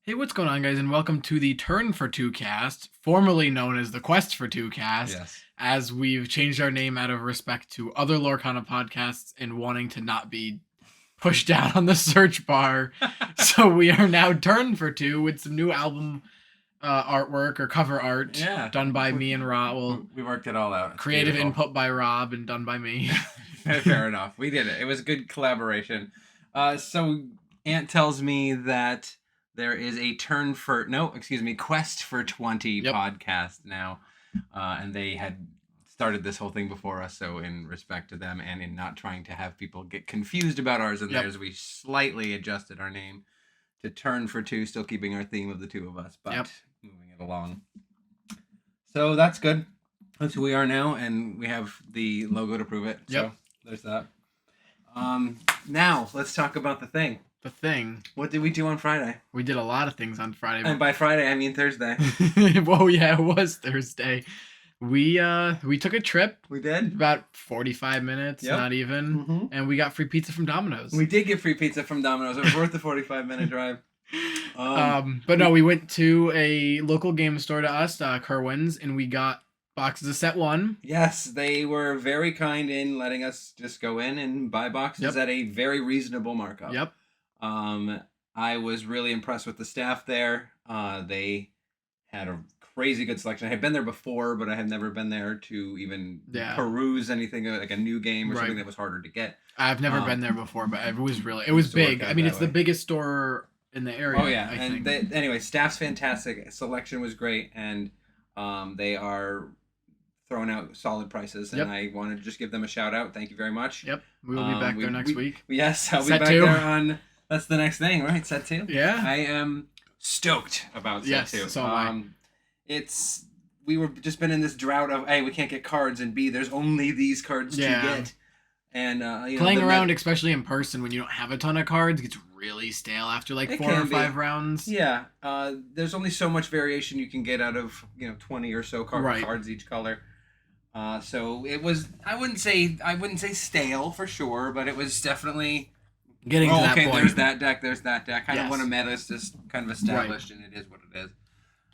Hey, what's going on, guys, and welcome to the Turn for Two cast, formerly known as the Quest for Two cast, Yes. as we've changed our name out of respect to other Lorcana podcasts and wanting to not be pushed down on the search bar. So we are now Turn for Two with some new album artwork or cover art done by me and Rob. Well, We worked it all out. It's creative beautiful. input by Rob and done by me. Fair enough. We did it. It was a good collaboration. So Ant tells me that there is a Quest for 20 Yep. podcast now. And they had started this whole thing before us, so in respect to them and in not trying to have people get confused about ours and theirs, we slightly adjusted our name to Turn for Two, still keeping our theme of the two of us, but moving it along. So that's good. That's who we are now, and we have the logo to prove it. Yep. So there's that. Now let's talk about the thing. The thing. What did we do on Friday? We did a lot of things on Friday. And by Friday, I mean Thursday. Whoa, yeah, it was Thursday. We took a trip. We did? About 45 minutes, not even. Mm-hmm. And we got free pizza from Domino's. We did get free pizza from Domino's. It was worth the 45-minute drive. But no, we went to a local game store to us, Kerwin's, and we got boxes of set one. Yes, they were very kind in letting us just go in and buy boxes at a very reasonable markup. Yep. I was really impressed with the staff there. They had a crazy good selection. I had been there before, but I had never been there to even peruse anything like a new game or something that was harder to get. I've never been there before, but it was big. I mean, it's the biggest store in the area. Oh yeah, anyway, staff's fantastic. Selection was great, and they are throwing out solid prices, and I wanted to just give them a shout out. Thank you very much. Yep, we will be back there next week. Yes, I'll be back there on. That's the next thing, right? Set 2. Yeah, I am stoked about Set 2. So am I. We were just been in this drought of A, we can't get cards, and B, there's only these cards to get. And playing around, especially in person, when you don't have a ton of cards, gets really stale after like 4 or 5 rounds. Yeah, there's only so much variation you can get out of 20 or so cards each color. So it was. I wouldn't say stale for sure, but it was definitely getting to that point. There's that deck. Kind of when a meta is just kind of established, and it is what it is.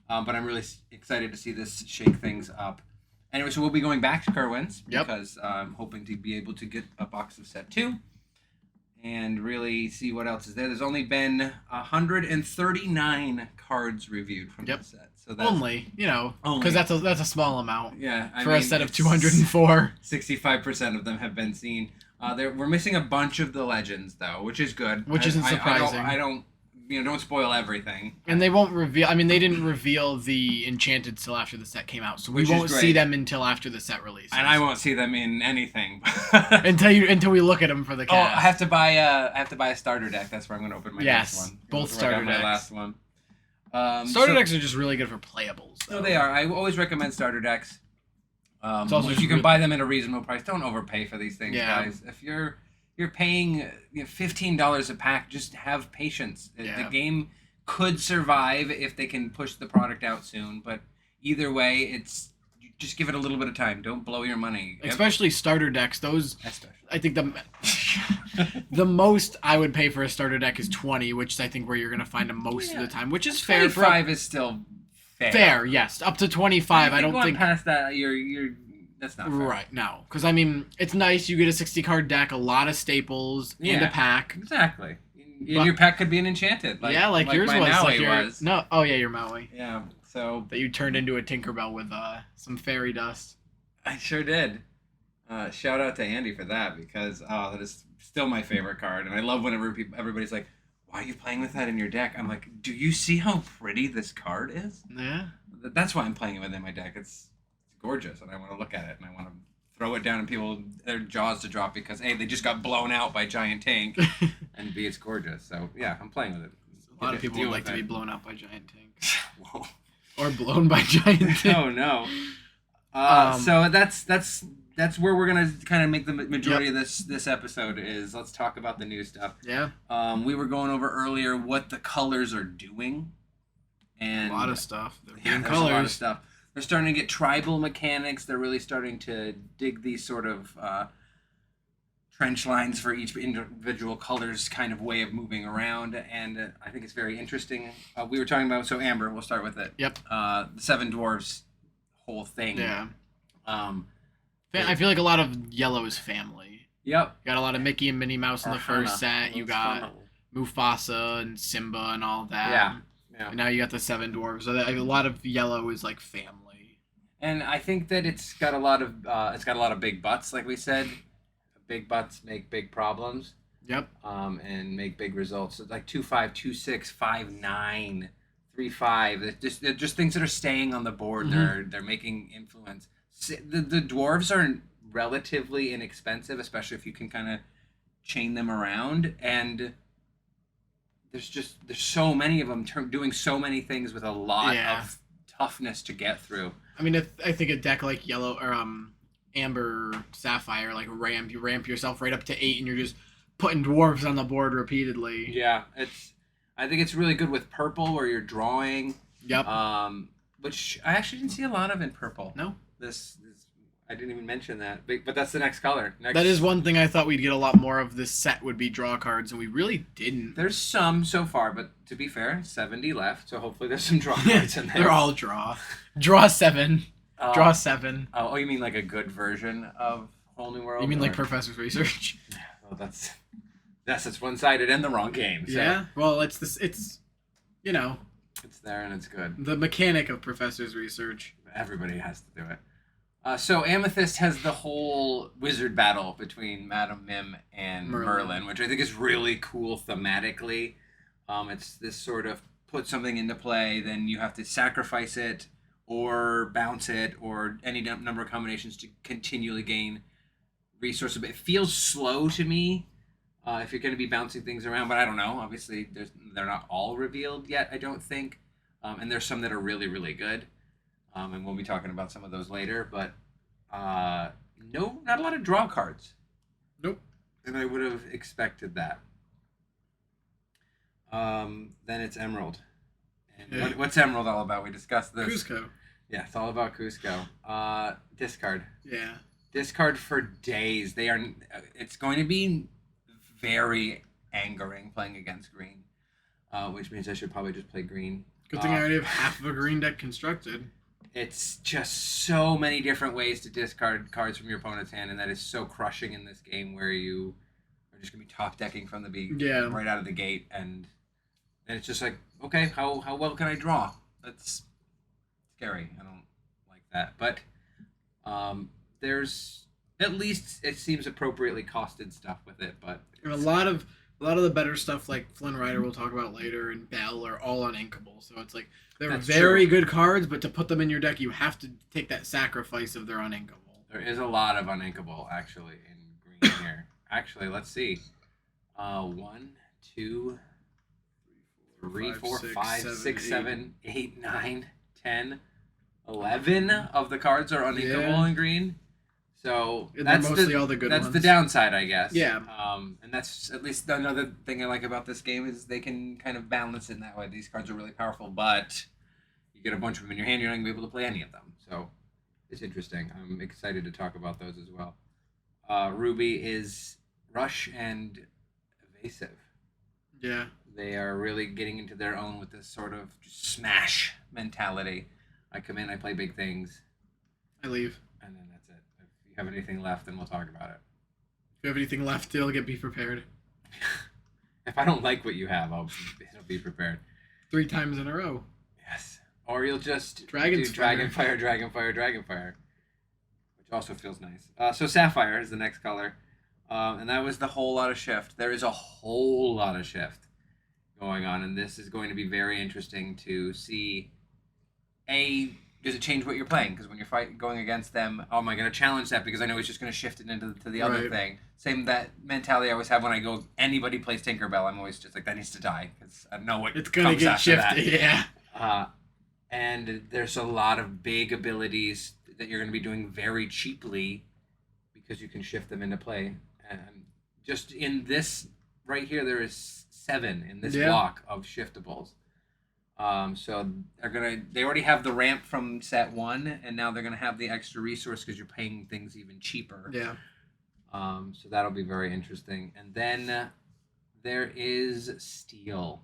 But I'm really excited to see this shake things up. Anyway, so we'll be going back to Kerwin's because I'm hoping to be able to get a box of set 2 and really see what else is there. There's only been 139 cards reviewed from the set. So that's only, because that's a small amount. Yeah, for a set of 204. 65% of them have been seen. We're missing a bunch of the legends though, which is good. Which isn't surprising. I don't don't spoil everything. And they won't reveal. I mean, they didn't reveal the Enchanted till after the set came out, so we won't see them until after the set releases. And I won't see them in anything until we look at them for the cast. Oh, I have to buy a starter deck. That's where I'm going to open my next one. Both starter decks. My last one. Starter decks are just really good for playables. No, they are. I always recommend starter decks. If you can buy them at a reasonable price, don't overpay for these things, guys. If you're paying $15 a pack, just have patience. The game could survive if they can push the product out soon, but either way, just give it a little bit of time. Don't blow your money. Especially starter decks. Those, I think the most I would pay for a starter deck is 20, which is I think where you're going to find them most of the time, which is fair. 25 is still fair. Yes. Up to 25, I don't think past that that's not fair. Right, no. Because, I mean, it's nice. You get a 60-card deck, a lot of staples, and a pack. Exactly. Your pack could be an Enchanted. Like yours was. Was. No, oh, yeah, your Maui. Yeah, so... That you turned into a Tinkerbell with some fairy dust. I sure did. Shout out to Andy for that, because that is still my favorite card. And I love whenever everybody's like, why are you playing with that in your deck? I'm like, do you see how pretty this card is? Yeah. That's why I'm playing it within my deck. It's gorgeous, and I want to look at it, and I want to throw it down and their jaws to drop because A, they just got blown out by Giant Tank, and B, it's gorgeous. So yeah, I'm playing with it. A lot of people would like to be blown out by Giant Tanks. Whoa. Or blown by Giant Tank. Oh no. So that's where we're gonna kind of make the majority of this episode is. Let's talk about the new stuff. Yeah. We were going over earlier what the colors are doing, and a lot of stuff. There's a lot of stuff. They're starting to get tribal mechanics. They're really starting to dig these sort of trench lines for each individual color's kind of way of moving around, and I think it's very interesting. We were talking about, so Amber, we'll start with it. Yep. The Seven Dwarfs whole thing. Yeah. Um, I feel like a lot of yellow is family. Yep. You got a lot of Mickey and Minnie Mouse in the first set. You got Mufasa and Simba and all that. Yeah. And now you got the Seven Dwarfs. So a lot of yellow is like family. And I think that it's got a lot of big butts, like we said. Big butts make big problems. Yep. And make big results. So like 2-5, 2-6, 5-9, 3-5. They're just things that are staying on the board. Mm-hmm. They're making influence. The dwarves are relatively inexpensive, especially if you can kind of chain them around. And there's so many of them doing so many things with a lot of toughness to get through. I mean, I think a deck like yellow or Amber Sapphire, like you ramp yourself right up to 8, and you're just putting dwarves on the board repeatedly. Yeah, I think it's really good with purple where you're drawing. Yep. Which I actually didn't see a lot of in purple. No. This I didn't even mention that, but that's the next color. That is one thing I thought we'd get a lot more of this set would be draw cards, and we really didn't. There's some so far, but to be fair, 70 left, so hopefully there's some draw cards in there. They're all draw. Draw 7. Draw 7. Oh, you mean like a good version of Whole New World? You mean like Professor's Research? Well, that's one-sided and the wrong game. So. Yeah. Well, it's it's there and it's good. The mechanic of Professor's Research. Everybody has to do it. So Amethyst has the whole wizard battle between Madame Mim and Merlin, which I think is really cool thematically. It's this sort of put something into play, then you have to sacrifice it or bounce it or any number of combinations to continually gain resources. But it feels slow to me if you're going to be bouncing things around, but I don't know. Obviously, they're not all revealed yet, I don't think. And there's some that are really, really good. And we'll be talking about some of those later, but no, not a lot of draw cards. Nope. And I would have expected that. Then it's Emerald. And what's Emerald all about? We discussed this. Cusco. Yeah, it's all about Cusco. Discard. Yeah. Discard for days. It's going to be very angering playing against green, which means I should probably just play green. Good thing I already have half of a green deck constructed. It's just so many different ways to discard cards from your opponent's hand, and that is so crushing in this game where you are just going to be top decking from the right out of the gate, and it's just like, okay, how well can I draw? That's scary. I don't like that. But there's at least it seems appropriately costed stuff with it, but and a lot of the better stuff like Flynn Rider we'll talk about later and Bell are all uninkable. So it's like they're very good cards, but to put them in your deck you have to take that sacrifice of their uninkable. There is a lot of uninkable actually in green here. Actually, let's see. 1, 2, 3, 4, 5, 6, 7, 8, 9, 10, 11 of the cards are uninkable in green. So that's mostly all the good ones. That's the downside, I guess. Yeah. And that's at least another thing I like about this game is they can kind of balance it in that way. These cards are really powerful, but you get a bunch of them in your hand, you're not going to be able to play any of them. So it's interesting. I'm excited to talk about those as well. Ruby is rush and evasive. Yeah. They are really getting into their own with this sort of just smash mentality. I come in, I play big things. I leave. And then that's it. If you have anything left, then we'll talk about it. If you have anything left, be prepared. If I don't like what you have, I'll be prepared. 3 times in a row. Yes. Or you'll just do Dragonfire, Dragonfire, which also feels nice. So Sapphire is the next color. And that was the whole lot of shift. There is a whole lot of shift going on, and this is going to be very interesting to see. Does it change what you're playing? Because when you're going against them, am I going to challenge that because I know he's just going to shift it into the other thing? Same that mentality I always have when I go. Anybody plays Tinkerbell, I'm always just like that needs to die because I know what it's going to get shifted. Yeah. And there's a lot of big abilities that you're going to be doing very cheaply because you can shift them into play. And just in this right here, there is 7 in this block of shiftables. So they already have the ramp from set 1, and now they're gonna have the extra resource because you're paying things even cheaper. Yeah. So that'll be very interesting. And then there is Steel.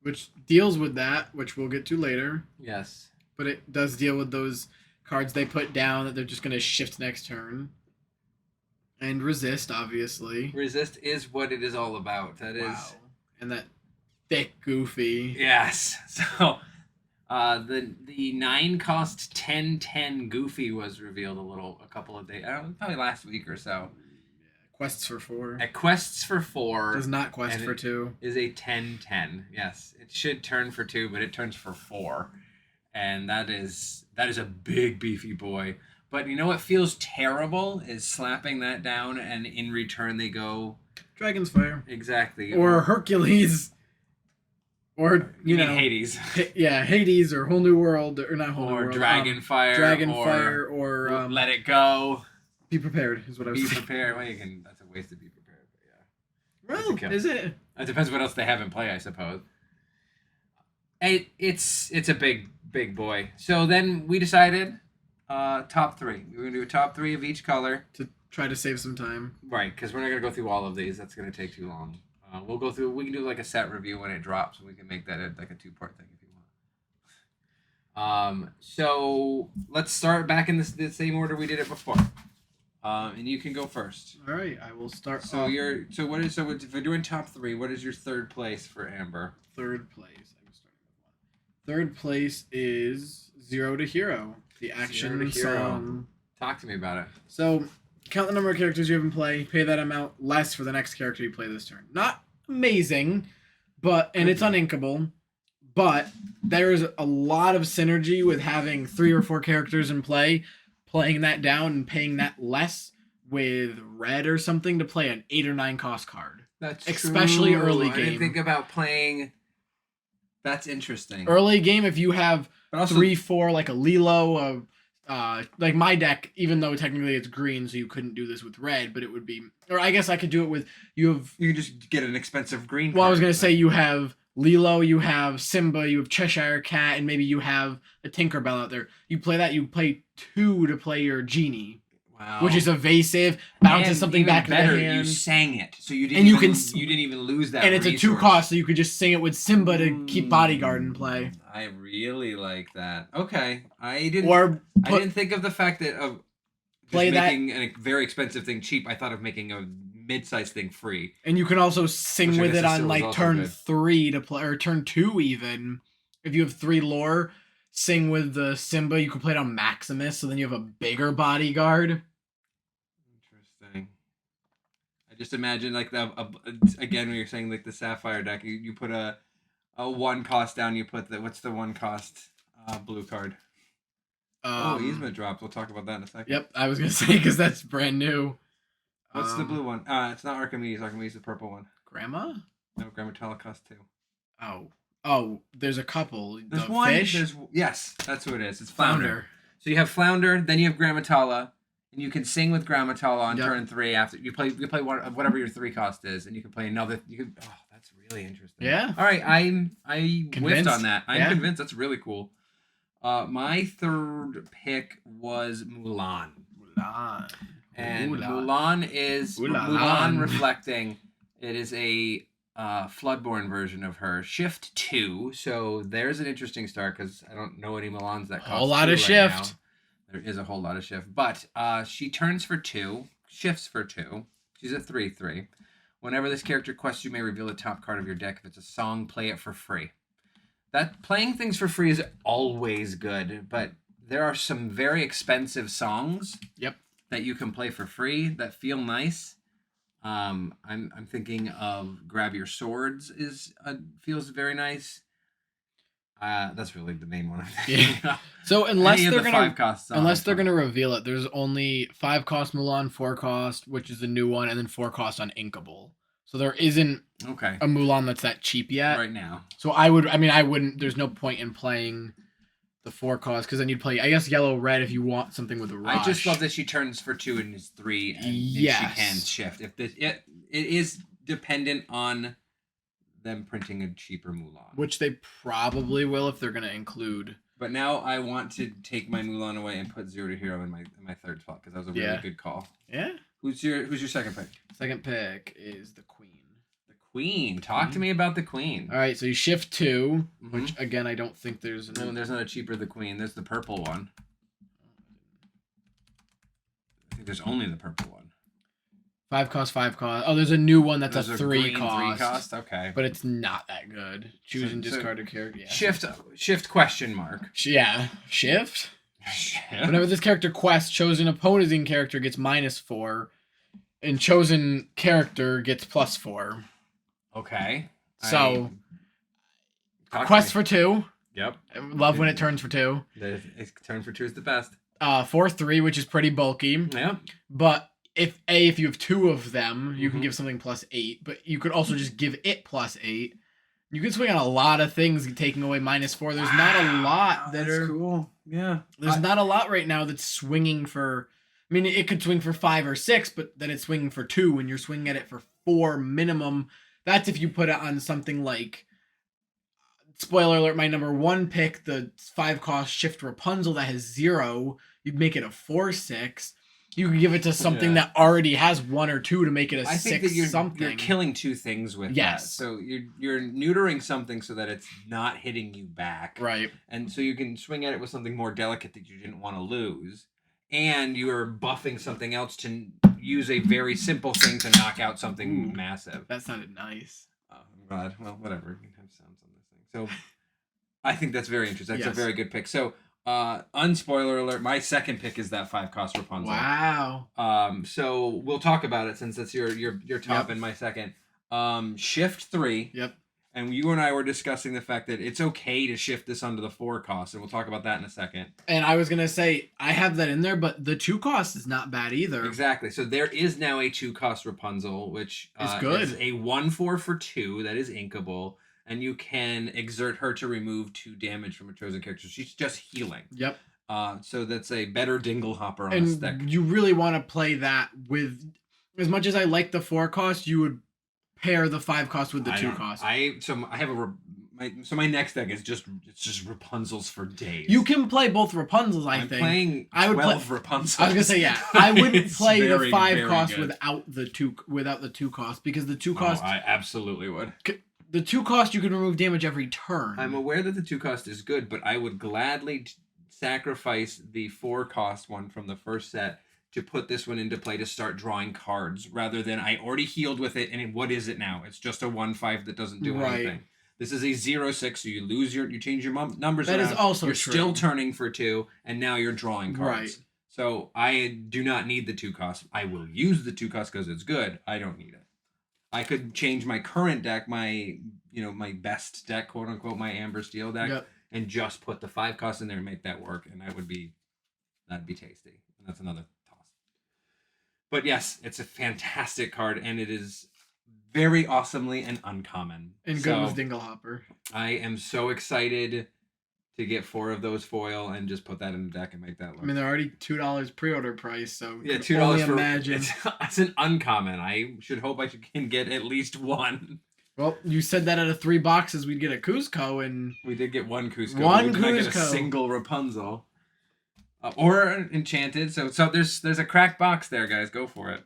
Which deals with that, which we'll get to later. Yes. But it does deal with those cards they put down that they're just going to shift next turn. And resist, obviously. Resist is what it is all about. That is. And that thick Goofy. Yes. So the 9-cost 10/10 Goofy was revealed a couple of days, probably last week or so. Quests for 4. At Quests for 4. Does not quest for 2. Is a 10/10. Yes. It should turn for 2, but it turns for 4. And that is a big beefy boy. But you know what feels terrible is slapping that down, and in return they go Dragon's Fire. Exactly. Or Hercules. Or you know Hades. Hades or Whole New World or not Whole New World. Dragonfire. Dragonfire or Let It Go. Be Prepared is what I was saying. Be Prepared. Well, that's a waste to Be Prepared, but yeah. Well, is it? It depends what else they have in play, I suppose. It's a big boy. So then we decided top 3. We're going to do a top 3 of each color. To try to save some time. Right, because we're not going to go through all of these. That's going to take too long. We'll go through. We can do like a set review when it drops, and we can make that like a 2-part thing if you want. So let's start back in the same order we did it before. And you can go first. All right, I will start. So if we're doing top 3, what is your third place for Amber? Third place. I'm starting with 1. Third place is Zero to Hero, the action song. Talk to me about it. So count the number of characters you have in play, pay that amount less for the next character you play this turn. Not amazing, and it's uninkable, but there's a lot of synergy with having 3 or 4 characters in play, playing that down and paying that less with red or something to play an 8 or 9 cost card. That's especially true. Early game. I didn't think about playing. That's interesting. Early game, if you have 3, 4, like a Lilo, like my deck, even though technically it's green, so you couldn't do this with red, but it would be, or I guess I could do it with, you can just get an expensive green card. I was going to say you have Lilo, you have Simba, you have Cheshire Cat, and maybe you have a Tinkerbell out there. You play that, you play 2 to play your Genie. Wow. Which is evasive, bounces something back better, in the hand. You sang it, so you didn't. You didn't even lose that. And it's resource. a 2 cost, so you could just sing it with Simba to keep Bodyguard in play. I really like that. Okay, I didn't think of the fact that of making a very expensive thing cheap. I thought of making a mid-sized thing free. And you can also sing with it on like turn 3 to play, or turn 2 even. If you have 3 lore, sing with the Simba. You can play it on Maximus, so then you have a bigger Bodyguard. Interesting. I just imagine like again when you're saying like the Sapphire deck, you put a 1 cost down. You put what's the 1 cost blue card? Yzma drops. We'll talk about that in a second. Yep, I was gonna say because that's brand new. What's the blue one? It's not Archimedes. Archimedes is the purple one. Grandma? No, Grammatella cost 2. Oh, there's a couple. There's the one. Fish? Yes, that's who it is. It's Flounder. So you have Flounder, then you have Grammatella, and you can sing with Grammatella on turn 3 after you play whatever your 3 cost is, and you can play another. That's really interesting. Yeah. All right, I whiffed on that. I'm convinced. That's really cool. My third pick was Mulan. And Mulan is Mulan reflecting. It is a Floodborn version of her. Shift 2. So there's an interesting start because I don't know any Mulans that cost a whole lot of shift. There is a whole lot of shift. But she turns for 2, shifts for 2. She's a 3/3. Whenever this character quests, you may reveal the top card of your deck. If it's a song, play it for free. That playing things for free is always good, but there are some very expensive songs. Yep. That you can play for free that feel nice. I'm thinking of Grab Your Swords feels very nice. That's really the main one. Yeah. So unless they're gonna reveal it, there's only 5 cost Mulan, 4 cost, which is the new one, and then 4 cost on Inkable. So there isn't a Mulan that's that cheap yet right now. So I wouldn't. There's no point in playing the 4 cost because then you'd play, I guess, yellow red if you want something with a rush. I just love that she turns for 2 and is 3, and she can shift. If it is dependent on them printing a cheaper Mulan, which they probably will if they're gonna include. But now I want to take my Mulan away and put Zero to Hero in my third spot because that was a really good call. Yeah. Who's your second pick? Second pick is the Queen. The Queen. Talk to me about the Queen. All right, so you shift 2, Mhm. which again I don't think there's. No, there's not a cheaper the Queen. There's the purple one. I think there's only the purple one. 5 cost, 5 cost. Oh, there's a new one that's There's a 3 green cost. 3 cost. Okay. But it's not that good. Choose and So- discard a character. Yeah. Shift question mark. Yeah. Shift? Shift. Whenever this character quests, chosen opposing character gets -4, and chosen character gets +4. Okay. So, Talk to quest me. for 2. Yep. I love when it turns for 2. Turn for 2 is the best. 4/3, which is pretty bulky. Yep. But if you have 2 of them, you can Mhm. give something +8. But you could also just give it +8. You can swing on a lot of things, taking away -4. There's not a lot that That's are cool. Yeah. There's not a lot right now that's swinging for. I mean, it could swing for 5 or 6, but then it's swinging for 2, and you're swinging at it for 4 minimum. That's if you put it on something like. Spoiler alert: my number 1 pick, the 5 cost Shift Rapunzel that has 0. You'd make it a 4/6. You could give it to something that already has 1 or 2 to make it a 6 think that you're something. killing 2 things with that. Yes. So you're neutering something so that it's not hitting you back. Right. And so you can swing at it with something more delicate that you didn't want to lose. And you're buffing something else to use a very simple thing to knock out something massive. That sounded nice. Oh, I'm glad. Well, whatever. You can have sounds on this thing. So I think that's very interesting. That's a very good pick. So unspoiler alert, my second pick is that 5 cost Rapunzel. Wow. So we'll talk about it since it's your top and my second. Shift 3. Yep. And you and I were discussing the fact that it's okay to shift this onto the 4 cost, and we'll talk about that in a second. And I was gonna say I have that in there, but the 2 cost is not bad either. Exactly. So there is now a 2 cost Rapunzel, which is good. Is a 1/4 for 2 that is inkable, and you can exert her to remove 2 damage from a chosen character. She's just healing. Yep. So that's a better dingle hopper on a And stick. you really want to play that with, as much as I like the 4 cost, you would pair the 5 cost with the 2 cost. My next deck is just Rapunzels for days. You can play both Rapunzels, I I'm think. playing 12 Rapunzels. I was gonna say I wouldn't It's play the very, 5 very cost good. without the 2 cost, because the 2 cost I absolutely would. the 2 cost you can remove damage every turn. I'm aware that the 2 cost is good, but I would gladly sacrifice the 4 cost one from the first set to put this one into play to start drawing cards, rather than I already healed with it, and what is it now? It's just a 1/5 that doesn't do anything. This is a 0/6, so you change your numbers That around. is also you're true. still turning for 2, and now you're drawing cards. Right. So I do not need the 2 cost. I will use the 2 cost because it's good. I don't need it. I could change my current deck, my best deck, quote unquote, my Amber Steel deck, and just put the 5 cost in there and make that work, and that'd be tasty. And that's another toss. But yes, it's a fantastic card, and it is very awesomely and uncommon. And good with Dinglehopper. I am so excited to get 4 of those foil and just put that in the deck and make that look. I mean, they're already $2 pre-order price, so yeah, $2 for imagine. It's an uncommon. I should hope I can get at least 1. Well, you said that out of 3 boxes we'd get a Cusco, and we did get 1 Cusco. One we did not get a Cusco. single Rapunzel. Or Enchanted. So there's a cracked box there, guys. Go for it.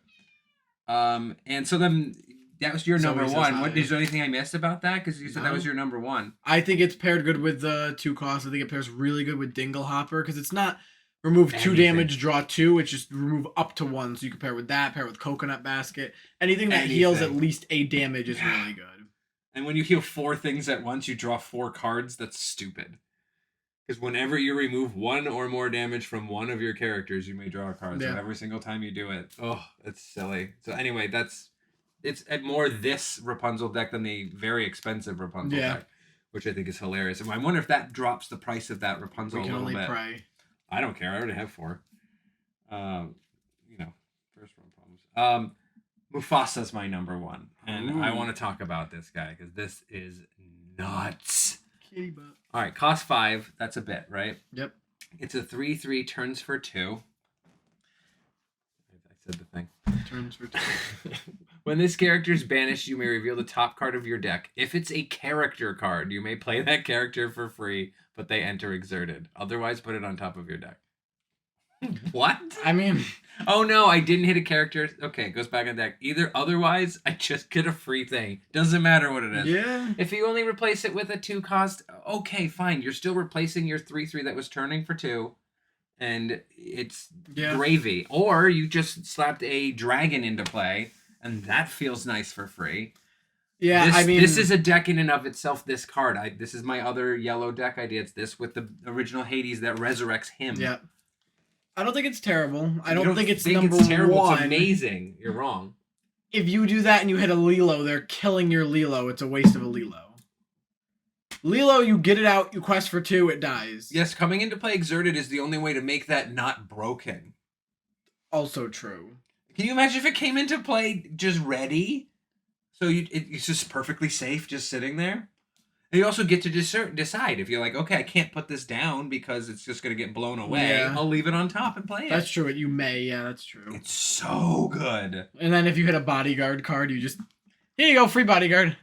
And so then that was your number 1. Is there anything I missed about that? Because you said that was your number 1. I think it's paired good with the 2 costs. I think it pairs really good with Dinglehopper, because it's not remove 2 damage, draw 2. It's just remove up to 1. So you can pair with that, pair with Coconut Basket. Anything that heals at least a damage is really good. And when you heal 4 things at once, you draw 4 cards. That's stupid. Because whenever you remove 1 or more damage from one of your characters, you may draw a card. So every single time you do it, it's silly. So anyway, it's more this Rapunzel deck than the very expensive Rapunzel deck, which I think is hilarious. And I wonder if that drops the price of that Rapunzel a little bit. We can only pray. I don't care. I already have 4. First world problems. Mufasa's my number 1, and I want to talk about this guy because this is nuts. Kitty butt. All right, cost 5. That's a bit, right? Yep. It's a 3/3, turns for 2. I said the thing. Turns for 2. When this character is banished, you may reveal the top card of your deck. If it's a character card, you may play that character for free, but they enter exerted. Otherwise, put it on top of your deck. What? I mean, Oh no, I didn't hit a character. Okay, it goes back on deck. Either otherwise, I just get a free thing. Doesn't matter what it is. yeah. If you only replace it with a 2 cost, okay, fine. You're still replacing your 3/3 that was turning for 2, and it's Yeah. gravy. Or you just slapped a dragon into play, and that feels nice for free. Yeah, This, I mean, this is a deck in and of itself. This card, this is my other yellow deck idea. It's this with the original Hades that resurrects him. yeah. I don't think it's terrible. I You don't think it's think number it's terrible. one. It's amazing. You're wrong. If you do that and you hit a Lilo, they're killing your Lilo. It's a waste of a Lilo. Lilo, you get it out, you quest for 2, it dies. Yes, coming into play exerted is the only way to make that not broken. Also true. Can you imagine if it came into play just ready? So it's just perfectly safe just sitting there? And you also get to decide if you're like, okay, I can't put this down because it's just going to get blown away. Yeah. I'll leave it on top and play it. That's true. You may. Yeah, that's true. It's so good. And then if you hit a bodyguard card, you just... Here you go, free bodyguard.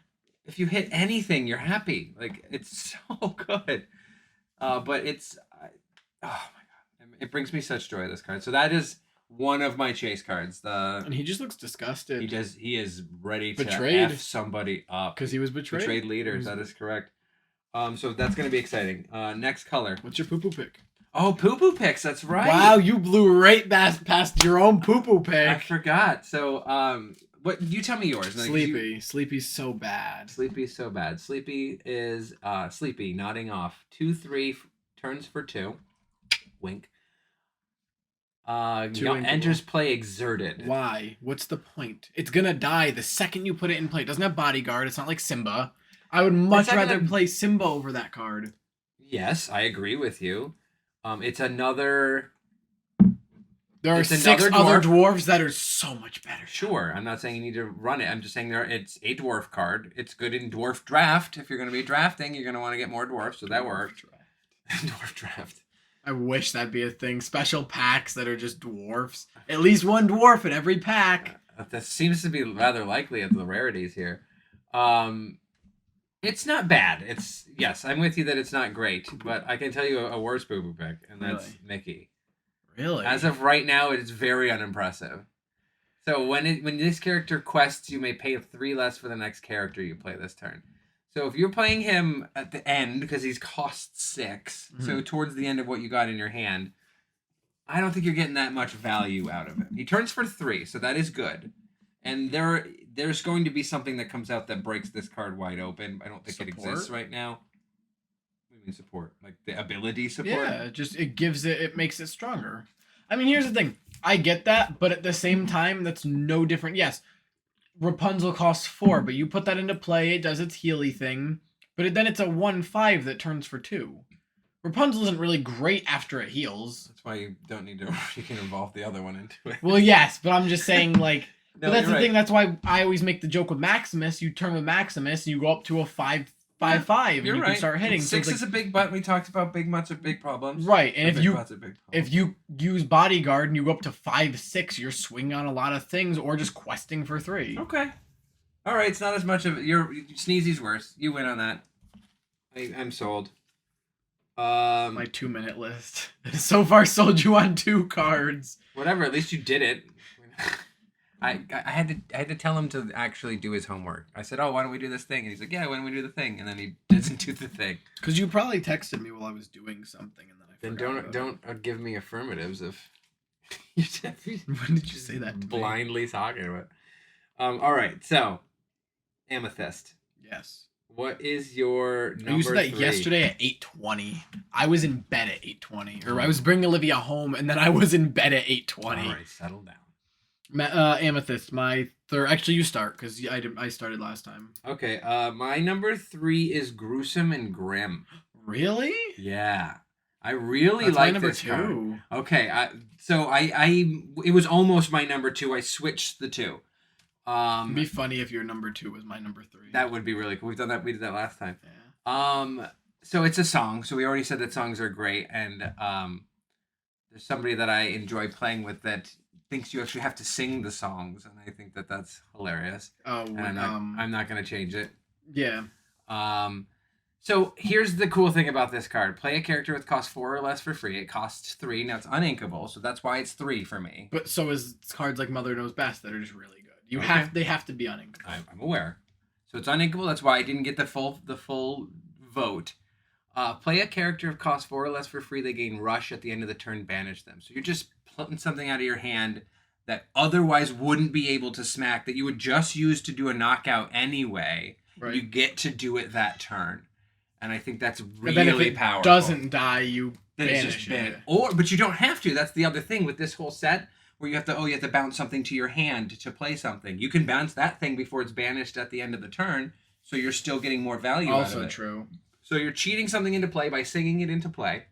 If you hit anything, you're happy. Like, it's so good. But it's... oh, my God. It brings me such joy, this card. So that is one of my chase cards. And he just looks disgusted. He is ready to Betrayed. F somebody up. Because he was betrayed. Betrayed leaders, that is correct. So that's going to be exciting. Next color. What's your poo-poo pick? Oh, poo-poo picks, that's right. Wow, you blew right past your own poo-poo pick. I forgot. So, what? You tell me yours. Sleepy. Sleepy's so bad. Sleepy's so bad. Sleepy is, Sleepy, nodding off. 2/3 turns for 2. Wink. Enters play exerted. Why? What's the point? It's gonna die the second you put it in play. It doesn't have bodyguard. It's not like Simba. I would much rather play Simba over that card. Yes, I agree with you. It's another... There are 6 other dwarves that are so much better. Sure, I'm not saying you need to run it. I'm just saying it's a dwarf card. It's good in dwarf draft. If you're going to be drafting, you're going to want to get more dwarfs, so that works. Dwarf draft. I wish that'd be a thing. Special packs that are just dwarfs. At least one dwarf in every pack. That seems to be rather likely of the rarities here. It's not bad. Yes, I'm with you that it's not great, but I can tell you a worse boo-boo pick, and that's Really? Mickey. Really? As of right now, it is very unimpressive. So when this character quests, you may pay 3 less for the next character you play this turn. So if you're playing him at the end, because he's cost 6, so towards the end of what you got in your hand, I don't think you're getting that much value out of him. He turns for 3, so that is good. And there's going to be something that comes out that breaks this card wide open. I don't think it exists right now. What do you mean support? Like the ability support? Yeah, it makes it stronger. I mean, here's the thing. I get that, but at the same time, that's no different. Yes, Rapunzel costs 4, but you put that into play, it does its Healy thing, but then it's a 1/5 that turns for 2. Rapunzel isn't really great after it heals. That's why you don't need to. You can involve the other one into it. Well, yes, but I'm just saying, like, No, but that's the right. thing. That's why I always make the joke with Maximus. You turn with Maximus, and you go up to a 5/5, and you can start hitting. 6 so is a big butt. We talked about big butts are big problems. Right, and if you use Bodyguard and you go up to 5/6, you're swinging on a lot of things, or just questing for 3. Okay. All right, it's not as much of your Sneezy's worse. You win on that. I'm sold. My 2-minute list so far sold you on 2 cards. Whatever. At least you did it. I had to tell him to actually do his homework. I said, "Oh, why don't we do this thing?" And he's like, "Yeah, why don't we do the thing?" And then he doesn't do the thing. Because you probably texted me while I was doing something, and then I forgot. Then don't give me affirmatives if when did you say that to blindly talking about. All right, so Amethyst. Yes. What is your number? I used that 3? yesterday at 8:20. I was in bed at 8:20, or I was bringing Olivia home, and then I was in bed at 8:20. All right, settle down. Amethyst, my third. Actually, you start because I started last time. Okay. My number 3 is Gruesome and Grim. Really? Yeah, I really That's like my number this 2. card. Okay. It was almost my number 2. I switched the 2. It'd be funny if your number 2 was my number 3. That would be really cool. We did that last time. Yeah. So it's a song. So we already said that songs are great, and there's somebody that I enjoy playing with that thinks you actually have to sing the songs, and I think that that's hilarious. Oh, and I'm not gonna change it. Yeah. So here's the cool thing about this card. Play a character with cost 4 or less for free. It costs 3. Now it's uninkable, so that's why it's 3 for me. But so is cards like Mother Knows Best that are just really good. They have to be uninkable. I'm aware. So it's uninkable. That's why I didn't get the full vote. Play a character of cost 4 or less for free. They gain rush at the end of the turn. Banish them. So you're just pulling something out of your hand that otherwise wouldn't be able to smack, that you would just use to do a knockout anyway. Right. You get to do it that turn. And I think that's really then if it powerful. Doesn't die, you banish it. But you don't have to. That's the other thing with this whole set, where you have to bounce something to your hand to play something. You can bounce that thing before it's banished at the end of the turn, so you're still getting more value out of it. Also true. So you're cheating something into play by singing it into play.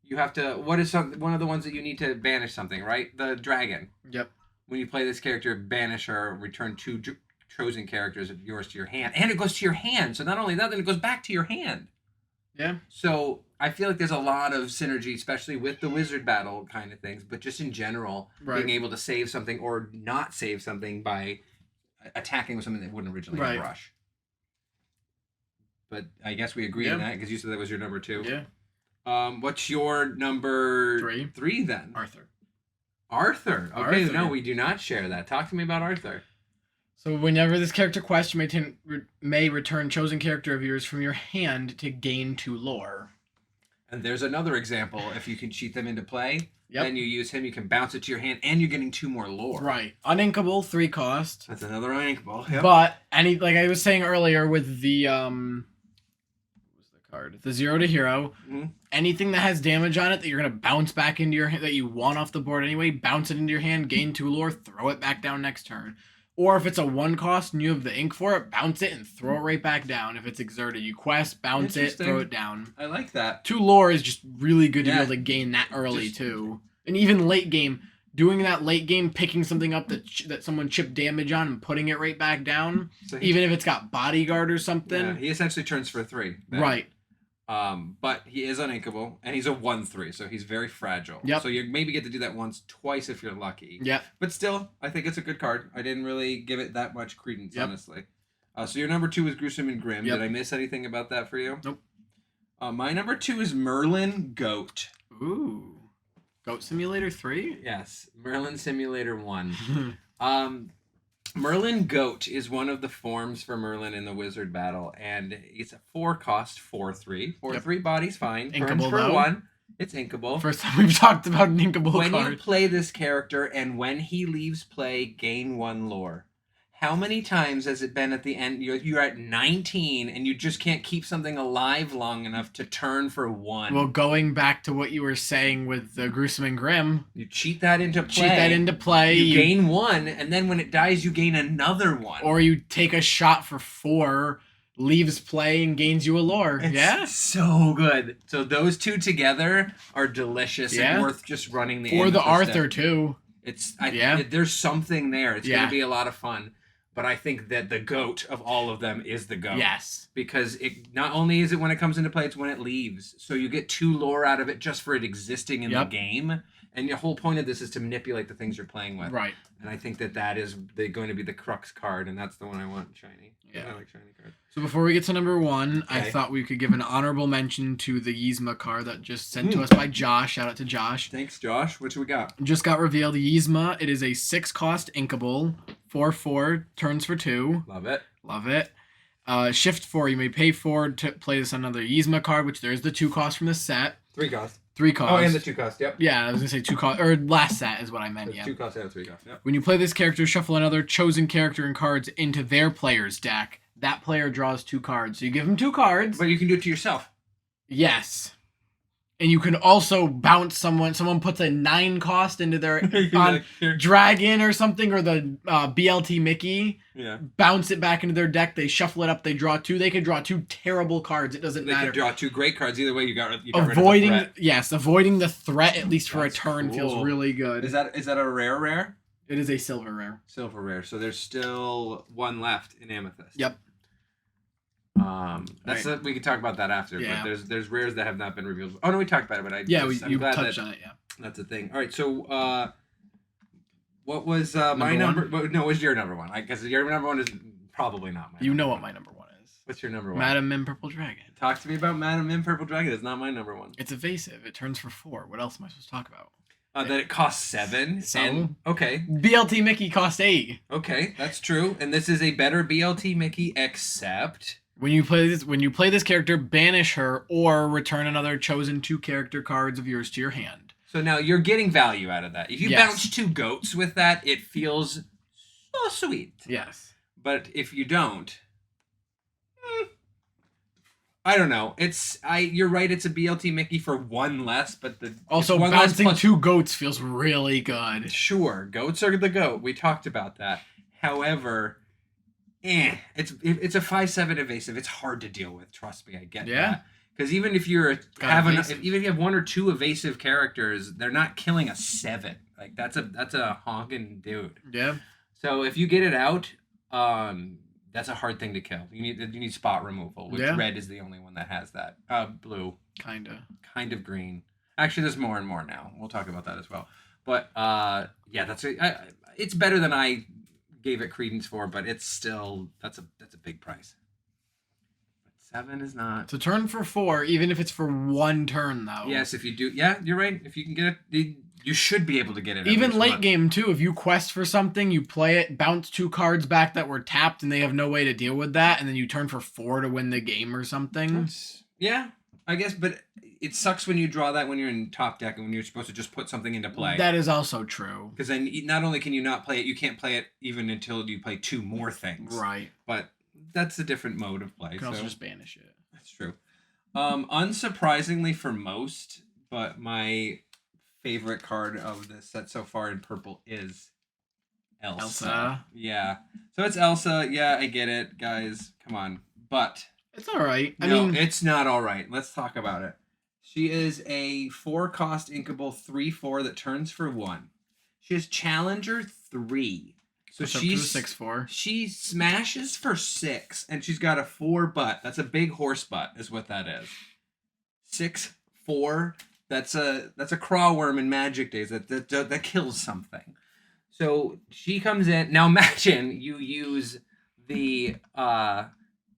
You have to. What is one of the ones that you need to banish something? Right, the dragon. Yep. When you play this character, banish or return 2 chosen characters of yours to your hand, and it goes to your hand. So not only that, then it goes back to your hand. Yeah. So I feel like there's a lot of synergy, especially with the wizard battle kind of things, but just in general, being able to save something or not save something by attacking with something that wouldn't originally have rush. But I guess we agree on that because you said that was your number 2. Yeah. What's your number 3? 3 then? Arthur. Okay, no, we do not share that. Talk to me about Arthur. So whenever this character quests, you may return chosen character of yours from your hand to gain 2 lore. And there's another example. If you can cheat them into play, then you use him. You can bounce it to your hand, and you're getting 2 more lore. Right. Uninkable, 3 cost. That's another uninkable. Yep. But like I was saying earlier with the what was the card? The 0 to hero. Mm-hmm. Anything that has damage on it that you're gonna bounce back into your hand that you want off the board anyway, bounce it into your hand, gain 2 lore, throw it back down next turn. Or if it's a 1 cost and you have the ink for it, bounce it and throw it right back down. If it's exerted, you quest, bounce it, throw it down. I like that. 2 lore is just really good to be able to gain that early too. And even late game, doing that late game, picking something up that someone chipped damage on and putting it right back down, so even if it's got bodyguard or something. Yeah, he essentially turns for 3. Then. Right. But he is uninkable, and he's a 1/3, so he's very fragile. Yep. So you maybe get to do that once, twice if you're lucky. Yep. But still, I think it's a good card. I didn't really give it that much credence, honestly. So your number 2 is Gruesome and Grim. Did I miss anything about that for you? Nope. My number 2 is Merlin Goat. Ooh. Goat Simulator 3? Yes. Merlin Simulator 1. Merlin Goat is one of the forms for Merlin in the Wizard Battle, and it's a 4 cost 4/3. 4/3 body's fine. Inkable for 1. It's inkable. First time we've talked about an inkable card. When you play this character and when he leaves play, gain 1 lore. How many times has it been at the end? You're at 19 and you just can't keep something alive long enough to turn for 1. Well, going back to what you were saying with the Gruesome and Grim. You cheat that into play. You gain 1, and then when it dies, you gain another 1. Or you take a shot for 4, leaves play, and gains you a lore. It's so good. So those 2 together are delicious and worth just running the Or the Arthur, too. There's something there. It's going to be a lot of fun. But I think that the goat of all of them is the goat. Yes. Because it not only is it when it comes into play, it's when it leaves. So you get 2 lore out of it just for it existing in the game. And the whole point of this is to manipulate the things you're playing with. Right. And I think that is going to be the crux card, and that's the one I want shiny. Yeah. I like shiny cards. So before we get to number 1, I thought we could give an honorable mention to the Yzma card that just sent to us by Josh. Shout out to Josh. Thanks, Josh. What we got? Just got revealed. Yzma. It is a 6 cost inkable. 4/4, turns for 2. Love it. Love it. Shift 4, you may pay 4 to play this on another Yzma card, which there's the 2 cost from the set. 3 cost. 3 cost. Oh, and the 2 cost, yep. Yeah, I was going to say 2 cost, or last set is what I meant, 2 cost and 3 cost, yep. When you play this character, shuffle another chosen character and cards into their player's deck. That player draws 2 cards. So you give him 2 cards. But you can do it to yourself. Yes. And you can also bounce someone. Someone puts a 9 cost into their Dragon or something, or the BLT Mickey. Yeah. Bounce it back into their deck. They shuffle it up. They draw 2. They could draw 2 terrible cards. It doesn't matter. They could draw 2 great cards. Either way, you got rid of the threat. Avoiding the threat at least for a turn feels really good. Is that a rare? It is a silver rare. Silver rare. So there's still 1 left in Amethyst. Yep. We can talk about that after. Yeah. But there's rares that have not been revealed. Oh no, we talked about it, but you touched on it. Yeah, that's the thing. All right, so what was my number? No, what's your number 1? Because your number 1 is probably not mine. You know what my number 1 is. What's your number one? Madam Mim Purple Dragon. Talk to me about Madam Mim Purple Dragon. It's not my number one. It's evasive. It turns for 4. What else am I supposed to talk about? That it costs 7. So? Okay. BLT Mickey cost 8. Okay, that's true. And this is a better BLT Mickey, except when you play this character, banish her or return another chosen 2 character cards of yours to your hand. So now you're getting value out of that. If you bounce 2 goats with that, it feels so sweet. Yes. But if you don't, I don't know. You're right. It's a BLT Mickey for 1 less, but also bouncing 2 goats feels really good. Sure, goats are the goat. We talked about that. However, it's a 5/7 evasive. It's hard to deal with. Trust me, I get that. Because even if you have 1 or 2 evasive characters, they're not killing a 7. Like that's a honking dude. Yeah. So if you get it out, that's a hard thing to kill. You need spot removal, which red is the only one that has that. Blue. Kind of green. Actually, there's more and more now. We'll talk about that as well. But it's better than I gave it credence for, but it's still that's a big price. But 7 is not. It's a turn for 4, even if it's for 1 turn though. Yes, if you do. Yeah, you're right. If you can get it. You should be able to get it. Even late game, too. If you quest for something, you play it, bounce 2 cards back that were tapped, and they have no way to deal with that, and then you turn for 4 to win the game or something. Yeah, I guess, but it sucks when you draw that when you're in top deck and when you're supposed to just put something into play. That is also true. Because then not only can you not play it, you can't play it even until you play 2 more things. Right. But that's a different mode of play. You can also just banish it. That's true. Unsurprisingly for most, but my favorite card of this set so far in purple is Elsa. Yeah. So it's Elsa. Yeah, I get it, guys. Come on. But it's all right. I mean, it's not all right. Let's talk about it. She is a 4-cost inkable 3/4 that turns for 1. She has Challenger 3. So she's 6/4. She smashes for 6, and she's got a 4 butt. That's a big horse butt, is what that is. 6/4. That's a crawworm in Magic days that kills something. So she comes in. Now imagine you use the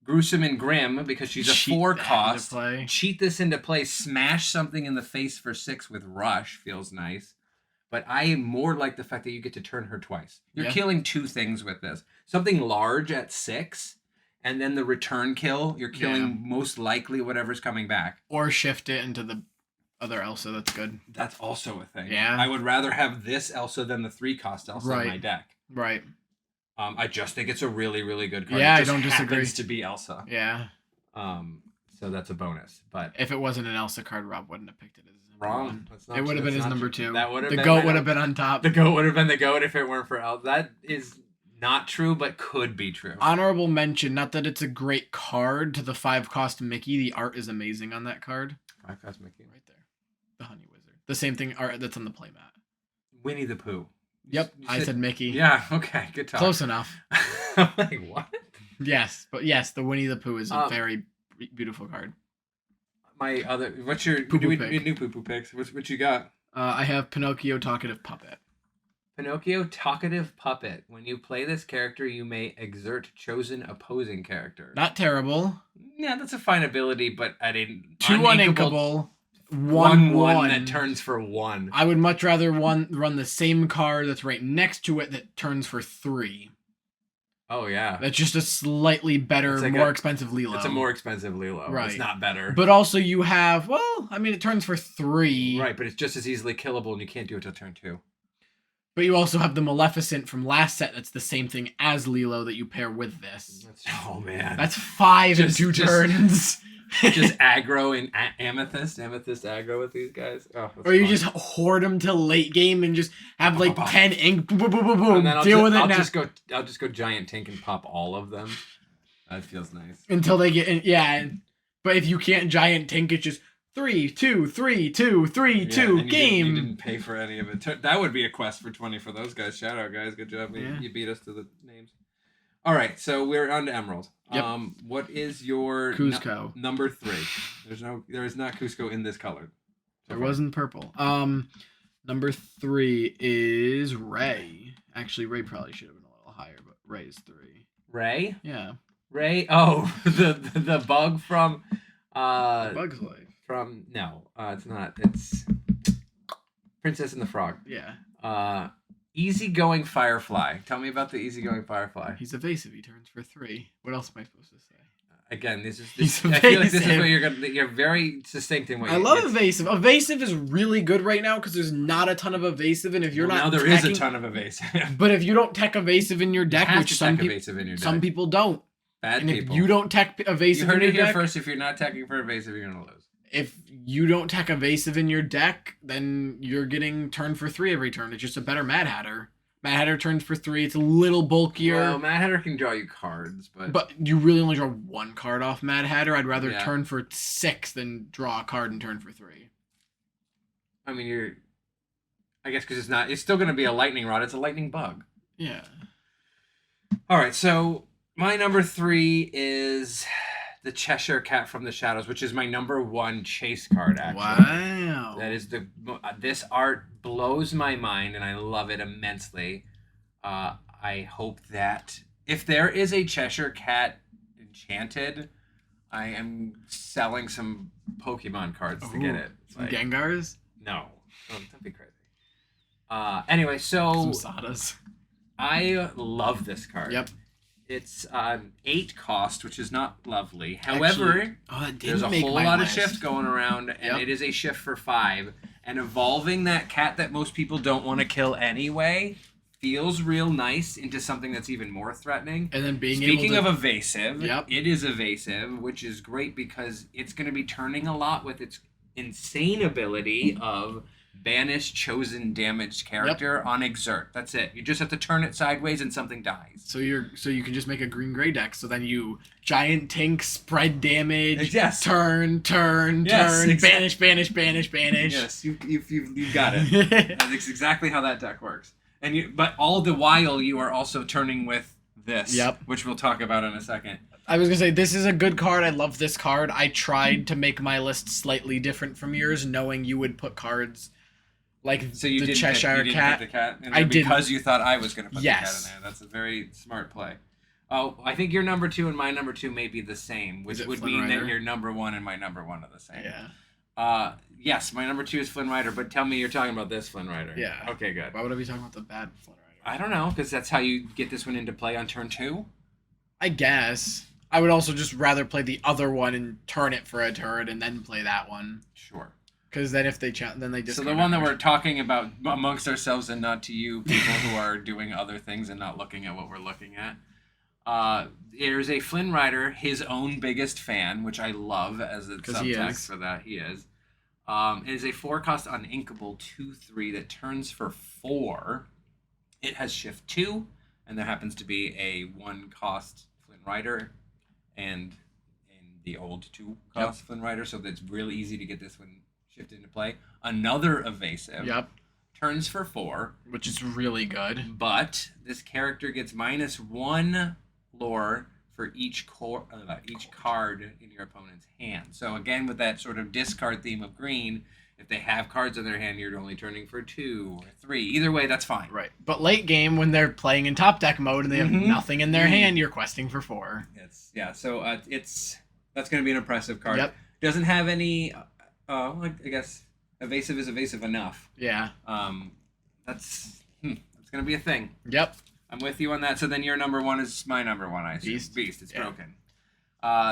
Gruesome and Grim because she's a 4-cost. Cheat this into play. Smash something in the face for 6 with Rush. Feels nice. But I more like the fact that you get to turn her twice. You're killing 2 things with this. Something large at 6. And then the return kill. You're killing most likely whatever's coming back. Or shift it into the other Elsa. That's good. That's also a thing. Yeah. I would rather have this Elsa than the 3-cost Elsa in my deck. Right. I just think it's a really, really good card. Yeah, it just I don't disagree. Happens to be Elsa. Yeah. So that's a bonus. But if it wasn't an Elsa card, Rob wouldn't have picked it as his number wrong. one. That's not it would have been his number true. 2. That would have the been goat would have been on top. The goat would have been the goat if it weren't for Elsa. That is not true, but could be true. Honorable mention, not that it's a great card, to the 5-cost Mickey. The art is amazing on that card. 5-cost Mickey. Right there. The Honey Wizard. The same thing art that's on the playmat. Winnie the Pooh. Yep, I said Mickey. Yeah, okay, good talk. Close enough. I'm like, what? Yes, but yes, the Winnie the Pooh is a very beautiful card. What's your new poo-poo picks? What you got? I have Pinocchio Talkative Puppet. Pinocchio Talkative Puppet. When you play this character, you may exert chosen opposing character. Not terrible. Yeah, that's a fine ability, but I didn't. 2 uninkable. 1/1 that turns for 1. I would much rather run the same card that's right next to it that turns for 3. Oh yeah, that's just a slightly better, more expensive Lilo. It's a more expensive Lilo. Right. It's not better. But also you have, it turns for 3. Right, but it's just as easily killable, and you can't do it till turn 2. But you also have the Maleficent from last set. That's the same thing as Lilo that you pair with this. Oh man, that's 5 in 2 turns. Just aggro in amethyst aggro with these guys. Oh, or you just hoard them till late game and just have like 10 ink. Boom, boom, boom, boom. And then I'll just go giant tank and pop all of them. That feels nice. Until they get in, yeah. But if you can't giant tank, it's just 3, 2, 3, 2, 3, 2 game. You didn't pay for any of it. That would be a quest for 20 for those guys. Shout out, guys. Good job. Yeah. You beat us to the names. All right, so we're on to Emerald. Yep. What is your Cusco number 3? There is not Cusco in this color. There wasn't purple. Number 3 is Ray. Actually, Ray probably should have been a little higher, but Ray is 3. Ray? Yeah. Ray. Oh, the bug from Bug's Life. from no, it's not. It's Princess and the Frog. Yeah. Easygoing Firefly. Tell me about the easygoing Firefly. He's evasive. He turns for 3. What else am I supposed to say? Again, this is. He's I feel like this is evasive. what you're gonna. You're very succinct in what I love evasive. Evasive is really good right now because there's not a ton of evasive, and if you're not, now there is a ton of evasive. But if you don't tech evasive in your deck, which some people don't, bad and people. if you don't tech evasive, you heard in it your here deck, first. If you're not teching for evasive, you're gonna lose. If you don't tech evasive in your deck, then you're getting turned for 3 every turn. It's just a better Mad Hatter. Mad Hatter turns for 3. It's a little bulkier. Well, Mad Hatter can draw you cards, but you really only draw 1 card off Mad Hatter. I'd rather Yeah. turn for 6 than draw a card and turn for 3. I mean, I guess because it's still going to be a lightning rod. It's a lightning bug. Yeah. All right, so my number 3 is the Cheshire Cat from the Shadows, which is my number 1 chase card, actually. Wow. That is this art blows my mind, and I love it immensely. I hope that if there is a Cheshire Cat enchanted, I am selling some Pokemon cards to get it. Some Gengars? No. Don't be crazy. Anyway, so... Some Sadas. I love this card. Yep. It's 8 cost, which is not lovely. However, there's a whole lot of shift going around, and it is a shift for 5. And evolving that cat that most people don't want to kill anyway feels real nice into something that's even more threatening. And then Speaking of evasive, Yep. it is evasive, which is great because it's going to be turning a lot with its insane ability of banish chosen damaged character on exert. That's it. You just have to turn it sideways and something dies. So you can just make a green-gray deck. So then you giant tank, spread damage, Yes. turn, Yes, exactly. banish. Yes, you've got it. That's exactly how that deck works. But all the while you are also turning with this, which we'll talk about in a second. I was gonna say this is a good card. I love this card. I tried to make my list slightly different from yours, knowing you would put cards like the Cheshire Cat. Pick the cat in I there did because you thought I was going to put the cat in there. That's a very smart play. Oh, I think your number 2 and my number 2 may be the same, which would mean that your number 1 and my number 1 are the same. Yeah. Yes, my number 2 is Flynn Rider, but tell me you're talking about this Flynn Rider. Yeah. Okay, good. Why would I be talking about the bad Flynn Rider? I don't know, because that's how you get this one into play on turn 2. I guess. I would also just rather play the other one and turn it for a turret and then play that one. Sure. Because then if they then they just so the one that we're talking about amongst ourselves and not to you people who are doing other things and not looking at what we're looking at. There's a Flynn Rider, his own biggest fan, which I love as a subtext for that. He is. It is a 4-cost uninkable 2/3 that turns for 4. It has shift 2, and there happens to be a 1-cost Flynn Rider and the old 2-cost Flynn Rider, so it's really easy to get this one shifted into play. Another evasive. Yep. Turns for 4. Which is really good. But this character gets -1 lore for each card in your opponent's hand. So again, with that sort of discard theme of green, if they have cards in their hand, you're only turning for 2 or 3. Either way, that's fine. Right. But late game, when they're playing in top deck mode and they have nothing in their hand, you're questing for 4. So that's going to be an impressive card. Yep. Doesn't have any. I guess evasive is evasive enough. Yeah. That's going to be a thing. Yep. I'm with you on that. So then your number 1 is my number 1, I assume. Beast. It's broken.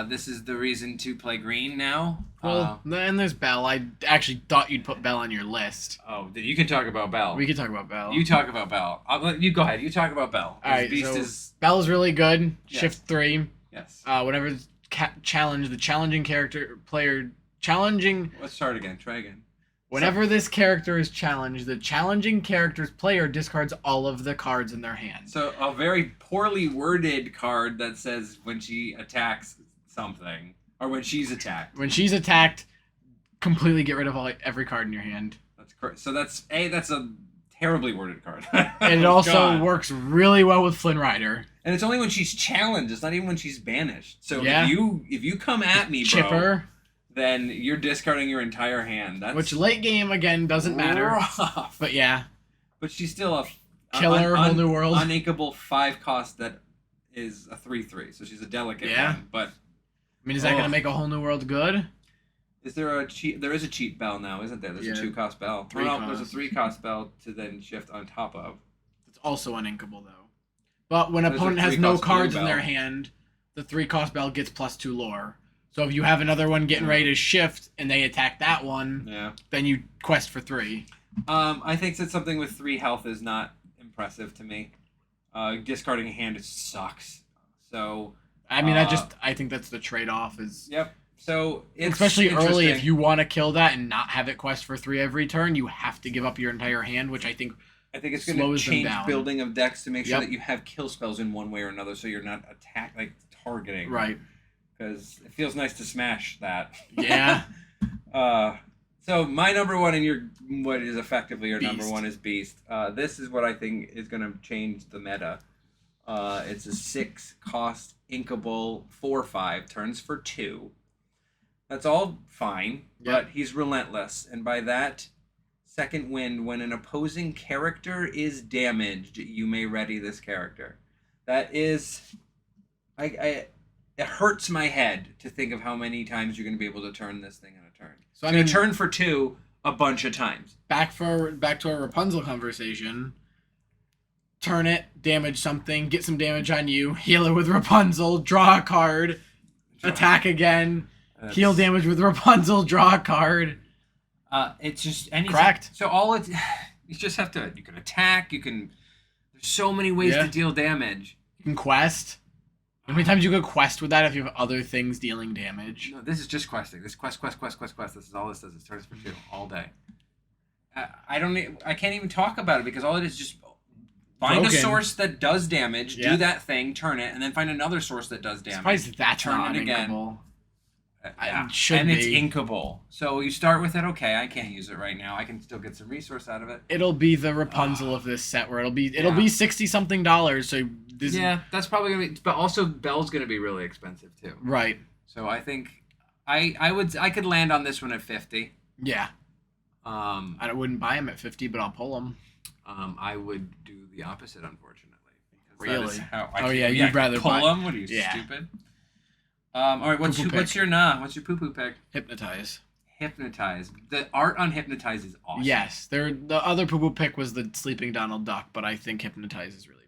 This is the reason to play green now. Well, then there's Bell. I actually thought you'd put Bell on your list. Oh, you can talk about Bell. We can talk about Bell. You talk about Bell. You go ahead. You talk about Bell. All right. Beast so is Bell is really good. Shift 3. Yes. Whenever the challenging character player challenging. Let's start again. Try again. Whenever this character is challenged, the challenging character's player discards all of the cards in their hand. So a very poorly worded card that says when she attacks something, or when she's attacked. When she's attacked, completely get rid of every card in your hand. That's correct. So that's a terribly worded card. And it also works really well with Flynn Rider. And it's only when she's challenged. It's not even when she's banished. So if you come at me, bro, Chipper, then you're discarding your entire hand. Which late game, again, doesn't matter. Rough. But yeah. But she's still a killer, whole new world. Uninkable 5-cost that is a 3/3, so she's a delicate Yeah. one. But I mean, is that going to make a whole new world good? is there a cheap? There is a cheap bell now, isn't there? There's a 2-cost bell. There's a 3-cost bell to then shift on top of. It's also uninkable though. But when an There's a opponent has no 3-cost cards blue in their bell. hand, the 3-cost bell gets +2 lore. So if you have another one getting ready to shift and they attack that one, then you quest for 3. I think that something with 3 health is not impressive to me. Discarding a hand sucks. So I mean, I think that's the trade-off is. Yep. So it's especially early, if you want to kill that and not have it quest for 3 every turn, you have to give up your entire hand, which I think it's going to change building of decks to make sure that you have kill spells in one way or another, so you're not targeting. Right. Because it feels nice to smash that. Yeah. So my number one and what is effectively your Beast. number one is Beast. This is what I think is going to change the meta. It's a 6-cost inkable 4/5, turns for 2. That's all fine, but he's relentless, and by that, second wind, when an opposing character is damaged, you may ready this character. That is, it hurts my head to think of how many times you're going to be able to turn this thing in a turn. So I'm going to turn for 2 a bunch of times. Back to our Rapunzel conversation. Turn it, damage something, get some damage on you, heal it with Rapunzel, draw a card, attack again, heal damage with Rapunzel, draw a card. It's just anything. Correct. So you just have to, you can attack, there's so many ways to deal damage. You can quest. How many times you could quest with that if you have other things dealing damage? No, this is just questing. This quest. This is all this does. It turns for 2 all day. I can't even talk about it because all it is just find a source that does damage, do that thing, turn it, and then find another source that does damage. Surprised that's turn not it again. inkable. It's inkable. So you start with it. Okay, I can't use it right now. I can still get some resource out of it. It'll be the Rapunzel of this set, where it'll be $60-something. So that's probably gonna be. But also, Belle's gonna be really expensive too. Right. So I think I could land on this one at 50. Yeah. I wouldn't buy him at 50, but I'll pull him. I would do the opposite, unfortunately. Really? You'd rather pull him? What are you, stupid? All right, what's your poo-poo pick? Hypnotize. Hypnotize. The art on Hypnotize is awesome. Yes, the other poo-poo pick was the Sleeping Donald Duck, but I think Hypnotize is really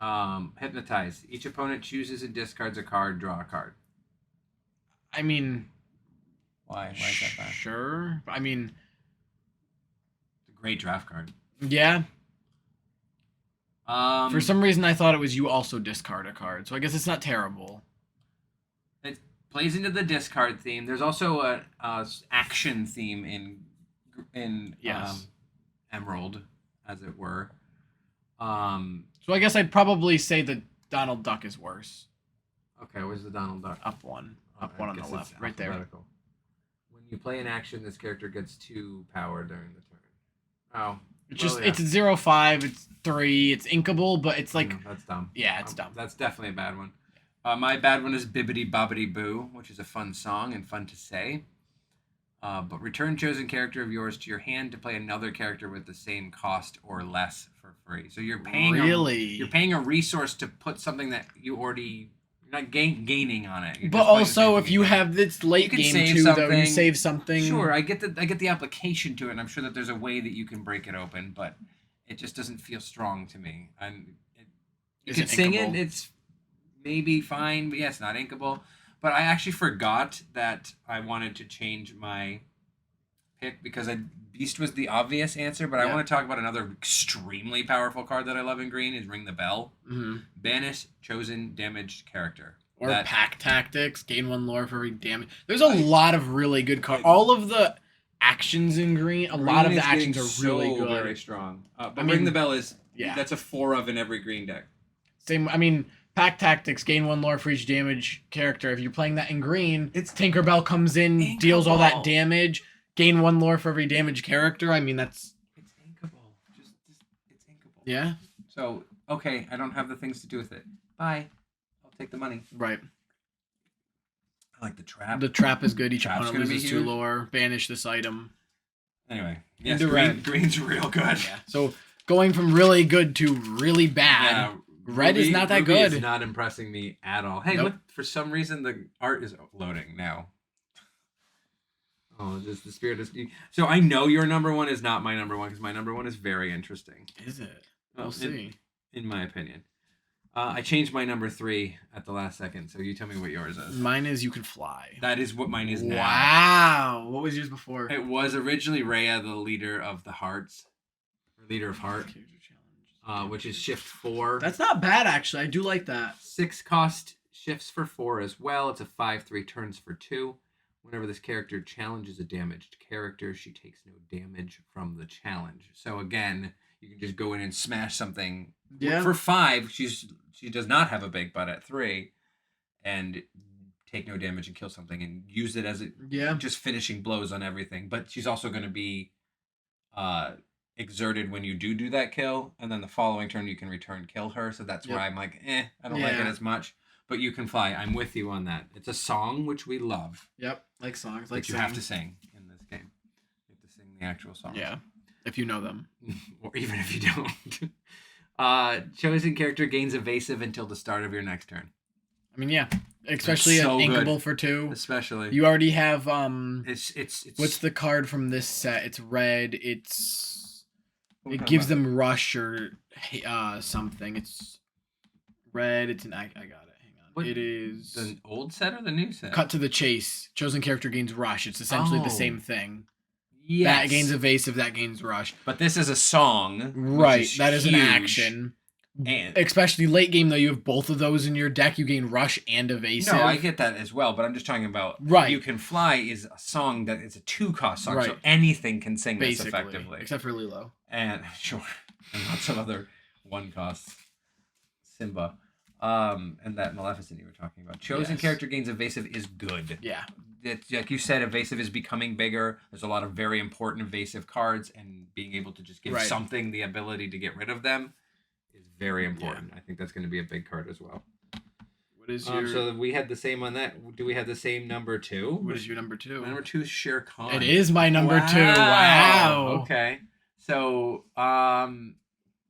bad. Hypnotize. Each opponent chooses and discards a card, draw a card. I mean, why is that bad? Sure. I mean, it's a great draft card. Yeah. For some reason, I thought it was you also discard a card, so I guess it's not terrible. It plays into the discard theme. There's also a action theme in Emerald, as it were. So I guess I'd probably say the Donald Duck is worse. Okay, where's the Donald Duck? Up one on the left, right there. When you play an action, this character gets 2 power during the turn. Oh. It's it's 0/5, it's 3, it's inkable, but it's like... that's dumb. Yeah, it's dumb. That's definitely a bad one. My bad one is Bibbidi Bobbidi Boo, which is a fun song and fun to say. But return chosen character of yours to your hand to play another character with the same cost or less for free. So you're paying you're paying a resource to put something that you already... You're not gaining on it. But also, if you have this late game too, though, you save something. Sure, I get the application to it, and I'm sure that there's a way that you can break it open, but it just doesn't feel strong to me. And you can sing it. It's maybe fine, but yeah, it's not inkable. But I actually forgot that I wanted to change my pick because Beast was the obvious answer, but I want to talk about another extremely powerful card that I love in green is Ring the Bell. Mm-hmm. Banish chosen damaged character. Or Pack Tactics, gain 1 lore for every damage. There's a lot of really good cards. All of the actions in green, a lot of the actions are really good. Very strong. But Ring the Bell is, that's a 4 of in every green deck. Same, I mean, Pack Tactics, gain 1 lore for each damage character. If you're playing that in green, Tinkerbell comes in, deals all that damage. Gain 1 lore for every damage character. I mean, that's... It's inkable. Just it's inkable. Yeah? So, okay, I don't have the things to do with it. Bye. I'll take the money. Right. I like the trap. The trap is good. Each opponent loses 2 lore. Banish this item. Anyway. Yes, green's real good. Yeah. So, going from really good to really bad. Yeah, Red is not that Ruby good. is not impressing me at all. Hey, Nope. look, for some reason the art is loading now. Oh, just the spirit is. So I know your number one is not my number one because my number one is very interesting. Is it? Well, We'll see. In my opinion. I changed my number 3 at the last second, so you tell me what yours is. Mine is You Can Fly. That is what mine is now. Wow. What was yours before? It was originally Rhea, the leader of the Hearts. Leader of Heart. Which is shift 4. That's not bad, actually. I do like that. 6 cost shifts for 4 as well. It's a 5/3 turns for 2. Whenever this character challenges a damaged character, she takes no damage from the challenge. So again, you can just go in and smash something. Yeah. For 5, she does not have a big butt at 3, and take no damage and kill something and use it as just finishing blows on everything. But she's also going to be exerted when you do that kill, and then the following turn you can return kill her. So that's where I'm like, I don't like it as much. But You Can Fly. I'm with you on that. It's a song which we love. Yep, like songs. Like you have to sing in this game. You have to sing the actual song. Yeah, if you know them. Or even if you don't. Chosen character gains evasive until the start of your next turn. I mean, yeah. Especially so an good. inkable for 2. Especially. You already have It's what's the card from this set? It's red. It gives them rush or something. It's red. It's an I got it. What, it is the old set or the new set? Cut to the Chase. Chosen character gains rush. It's essentially the same thing. Yes. That gains evasive, that gains rush. But this is a song. Right. That is huge. an action. And especially late game, though, you have both of those in your deck. You gain rush and evasive. No, I get that as well, but I'm just talking about You Can Fly is a song that is a 2-cost song, so anything can sing this effectively. Except for Lilo. And sure. And lots of other 1-costs. Simba. And that Maleficent you were talking about. Chosen character gains evasive is good. Yeah. It's, like you said, evasive is becoming bigger. There's a lot of very important evasive cards, and being able to just give something the ability to get rid of them is very important. I think that's going to be a big card as well. What is your... So we had the same on that. Do we have the same number 2? What is your number 2? My number 2 is Shere Khan. It is my number 2. Wow. Okay. So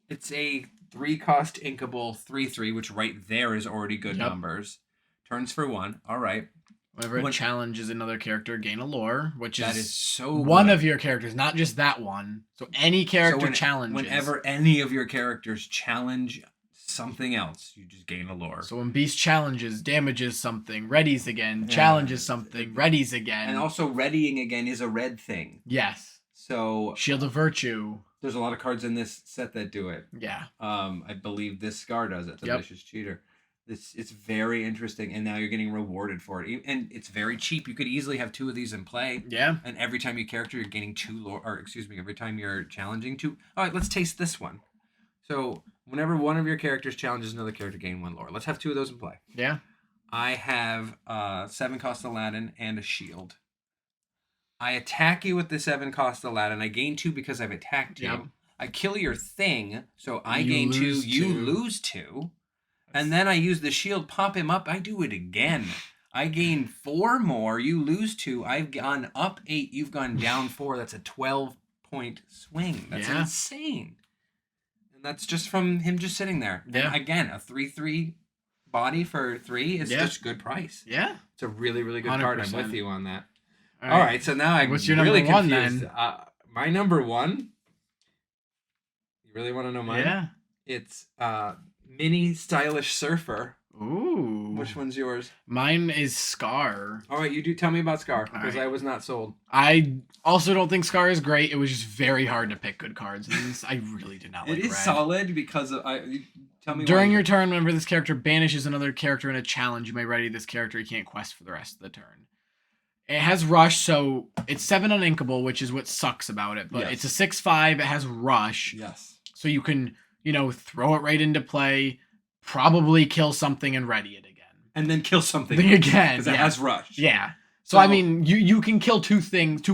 it's a 3-cost inkable 3/3, which right there is already good numbers. Turns for 1. All right. Whenever it challenges another character, gain a lore, which is so one of your characters, not just that one. So any character challenges. Whenever any of your characters challenge something else, you just gain a lore. So when Beast challenges, damages something, readies again, challenges something, readies again. And also readying again is a red thing. Yes. So Shield of Virtue. There's a lot of cards in this set that do it. Yeah. I believe this Scar does it, the Vicious Cheater. It's very interesting, and now you're getting rewarded for it. And it's very cheap. You could easily have 2 of these in play. Yeah. And every time you character, you're gaining 2 lore, or excuse me, every time you're challenging 2. All right, let's taste this one. So whenever one of your characters challenges another character, gain 1 lore. Let's have 2 of those in play. Yeah. I have 7-cost Aladdin and a shield. I attack you with the 7-cost Aladdin. I gain 2 because I've attacked you. Yep. I kill your thing, so I gain 2. You lose 2. And then I use the shield, pop him up. I do it again. I gain 4 more. You lose 2. I've gone up 8. You've gone down 4. That's a 12-point swing. That's insane. And that's just from him just sitting there. Yeah. And again, a 3/3 body for 3 is just good price. Yeah. It's a really, really good 100%. Card. I'm with you on that. All right, so now I'm What's your really number confused. 1 then? My number 1. You really want to know mine? Yeah. It's Mini Stylish Surfer. Ooh. Which one's yours? Mine is Scar. All right, you do tell me about Scar, because I was not sold. I also don't think Scar is great. It was just very hard to pick good cards. And I really did not like it. It is solid because of, tell me during your turn, whenever this character banishes another character in a challenge, you may ready this character. You can't quest for the rest of the turn. It has rush, so it's 7 uninkable, which is what sucks about it. But it's a 6/5. It has rush. Yes. So you can, throw it right into play, probably kill something and ready it again. And then kill something again. Because it has rush. Yeah. So I mean, you can kill 2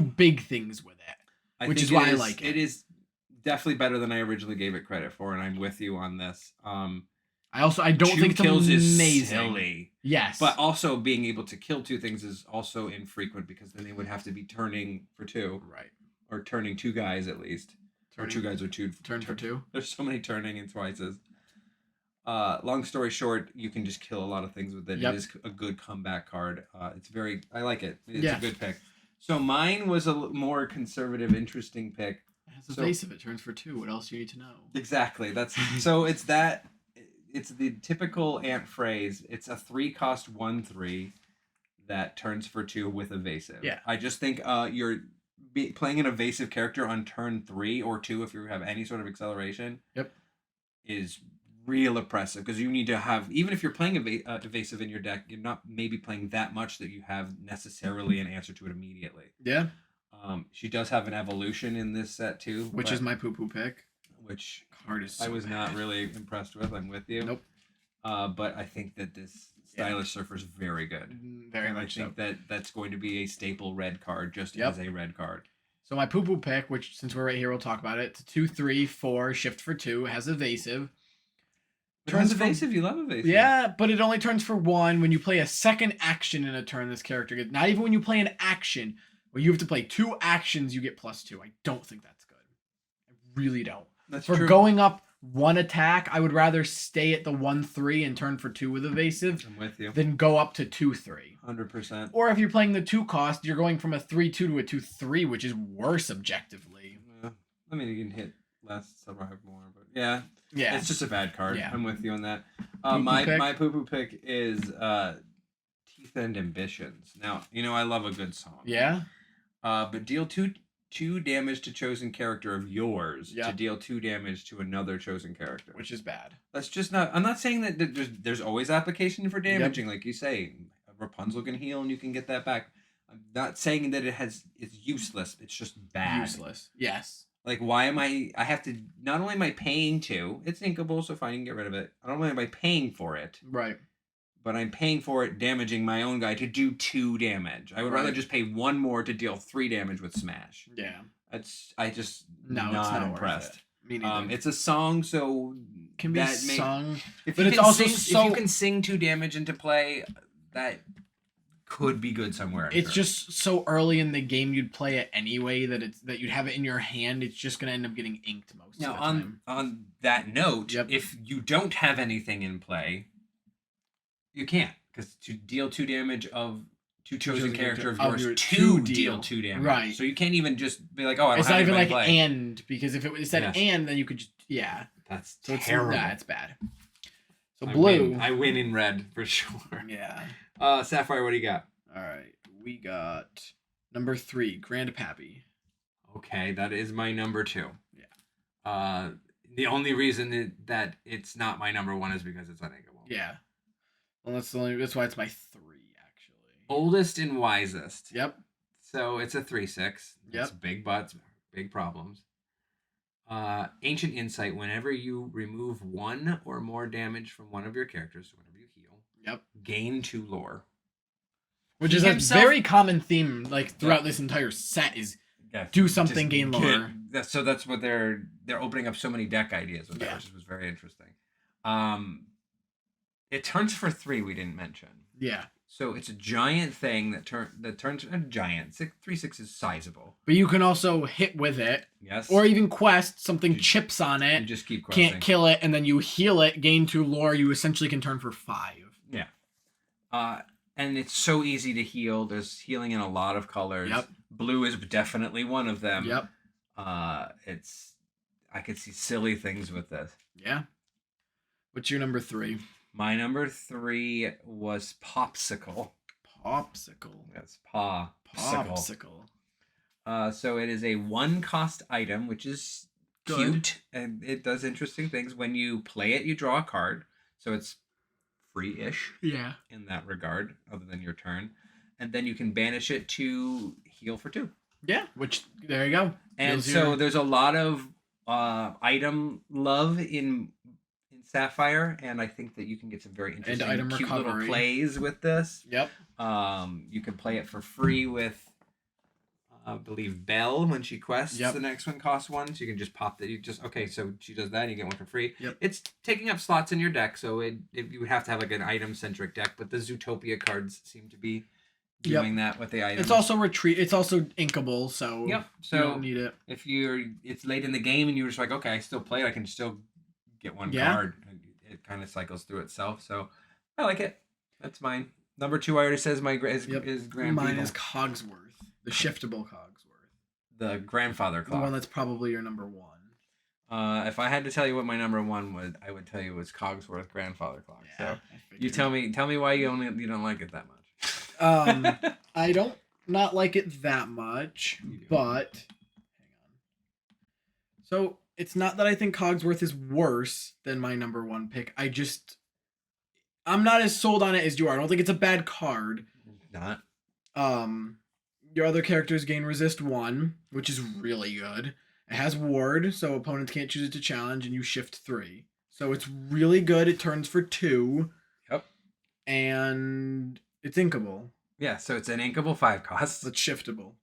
big things with it, which is why I like it. It is definitely better than I originally gave it credit for, and I'm with you on this. I don't think it's kills amazing. Is silly. Yes. But also being able to kill 2 things is also infrequent, because then they would have to be turning for 2. Right. Or turning 2 guys at least. Or 2 guys or 2. Turn for 2. There's so many turning and twices. Long story short, you can just kill a lot of things with it. Yep. It is a good comeback card. It's very, I like it. It's Yeah. a good pick. So mine was a more conservative, interesting pick. It has a face of it. Turns for 2. What else do you need to know? Exactly. That's so. It's that. It's the typical ant phrase. It's a 3-cost 1/3 that turns for 2 with evasive. Yeah. I just think you're playing an evasive character on turn 3 or 2 if you have any sort of acceleration. Yep. Is real oppressive because you need to have, even if you're playing evasive in your deck, you're not maybe playing that much that you have necessarily an answer to it immediately. Yeah. She does have an evolution in this set too, which is my poo-poo pick. Which card is so I was bad. not really impressed with. I'm with you. Nope. But I think that this Stylish Surfer is very good. Very and much I think that that's going to be a staple red card, just as a red card. So my poo-poo pick, which since we're right here, we'll talk about it. It's a 2, 3, 4, shift for 2, has evasive. Turns evasive, you love evasive. Yeah, but it only turns for 1 when you play a second action in a turn this character gets. Not even when you play an action. When you have to play 2 actions, you get +2. I don't think that's good. I really don't. That's for true. Going up 1 attack, I would rather stay at the 1/3 and turn for 2 with evasive. I'm with you. Than go up to 2/3. 100%. Or if you're playing the 2 cost, you're going from a 3/2 to a 2/3, which is worse objectively. Yeah. I mean, you can hit less, survive more, but yeah. Yeah. It's just a bad card. Yeah. I'm with you on that. Poo-poo pick? My poo-poo pick is Teeth and Ambitions. Now, I love a good song. Yeah. But deal two damage to chosen character of yours to deal 2 damage to another chosen character. Which is bad. That's just not... I'm not saying that there's always application for damaging, like you say. Rapunzel can heal and you can get that back. I'm not saying that it's useless. It's just bad. Useless. Yes. Like, why am I have to... Not only am I paying to... It's inkable, so fine, you can get rid of it. Not only am I paying for it... Right. But I'm paying for it, damaging my own guy to do 2 damage. I would rather just pay 1 more to deal 3 damage with Smash. Yeah. I just not impressed. Me neither. It's a song, so can be sung. If but you it's can also if you can sing 2 damage into play, that could be good somewhere. It's just so early in the game you'd play it anyway that you'd have it in your hand. It's just gonna end up getting inked most of the time. On that note, if you don't have anything in play, you can't, because to deal 2 damage to chosen character of yours to deal 2 damage. Right. So you can't even just be like, oh, I don't it's have not even like play. and, because if it said and, then you could just That's so terrible. It's bad. So blue. I win in red for sure. Yeah. Sapphire, what do you got? All right, we got number 3, Grandpappy. Okay, that is my number 2. Yeah. The only reason that it's not my number 1 is because it's uninkable. Yeah. Well, that's why it's my 3 actually. Oldest and wisest. Yep. So it's a 3/6. Yep. It's big butts, big problems. Ancient Insight. Whenever you remove 1 or more damage from one of your characters, so whenever you heal, gain 2 lore. Which is a very common theme, like throughout this entire set, is do something, gain lore. So that's what they're opening up so many deck ideas with that, which was very interesting. It turns for 3. We didn't mention. Yeah. So it's a giant thing that turns a giant. 3/6 is sizable. But you can also hit with it. Yes. Or even quest, something chips on it. You just keep questing. Can't kill it, and then you heal it, gain 2 lore, you essentially can turn for 5. Yeah. And it's so easy to heal. There's healing in a lot of colors. Yep. Blue is definitely one of them. Yep. I could see silly things with this. Yeah. What's your number 3? My number 3 was Popsicle. Popsicle. That's Popsicle. So it is a 1-cost item, which is cute, and it does interesting things. When you play it, you draw a card. So it's free-ish. Yeah. In that regard, other than your turn. And then you can banish it to heal for 2. Yeah, which, there you go. And so there's a lot of item love in Sapphire, and I think that you can get some very interesting, cute little plays with this. Yep. You can play it for free with, I believe, Belle when she quests. The next one costs 1, so you can just pop that. Okay, so she does that, and you get 1 for free. Yep. It's taking up slots in your deck, so you would have to have like an item-centric deck, but the Zootopia cards seem to be doing that with the items. It's also It's also inkable, so so you don't need it. If it's late in the game and you're just like, okay, I still play it, I can still get 1 card. it kind of cycles through itself. So I like it. That's mine. Number 2, I already says is Grand Mine Beagle. is Cogsworth, the shiftable Cogsworth. The grandfather The clock. one that's probably your number 1. If I had to tell you what my number 1 was, I would tell you it was Cogsworth grandfather clock. Yeah, So you tell me why you don't like it that much. I don't not like it that much, but hang on. So it's not that I think Cogsworth is worse than my number 1 pick. I'm not as sold on it as you are. I don't think it's a bad card. Not. Your other characters gain resist 1, which is really good. It has ward, so opponents can't choose it to challenge, and you shift 3. So it's really good. It turns for 2. Yep. And it's inkable. Yeah, so it's an inkable 5 cost. It's shiftable.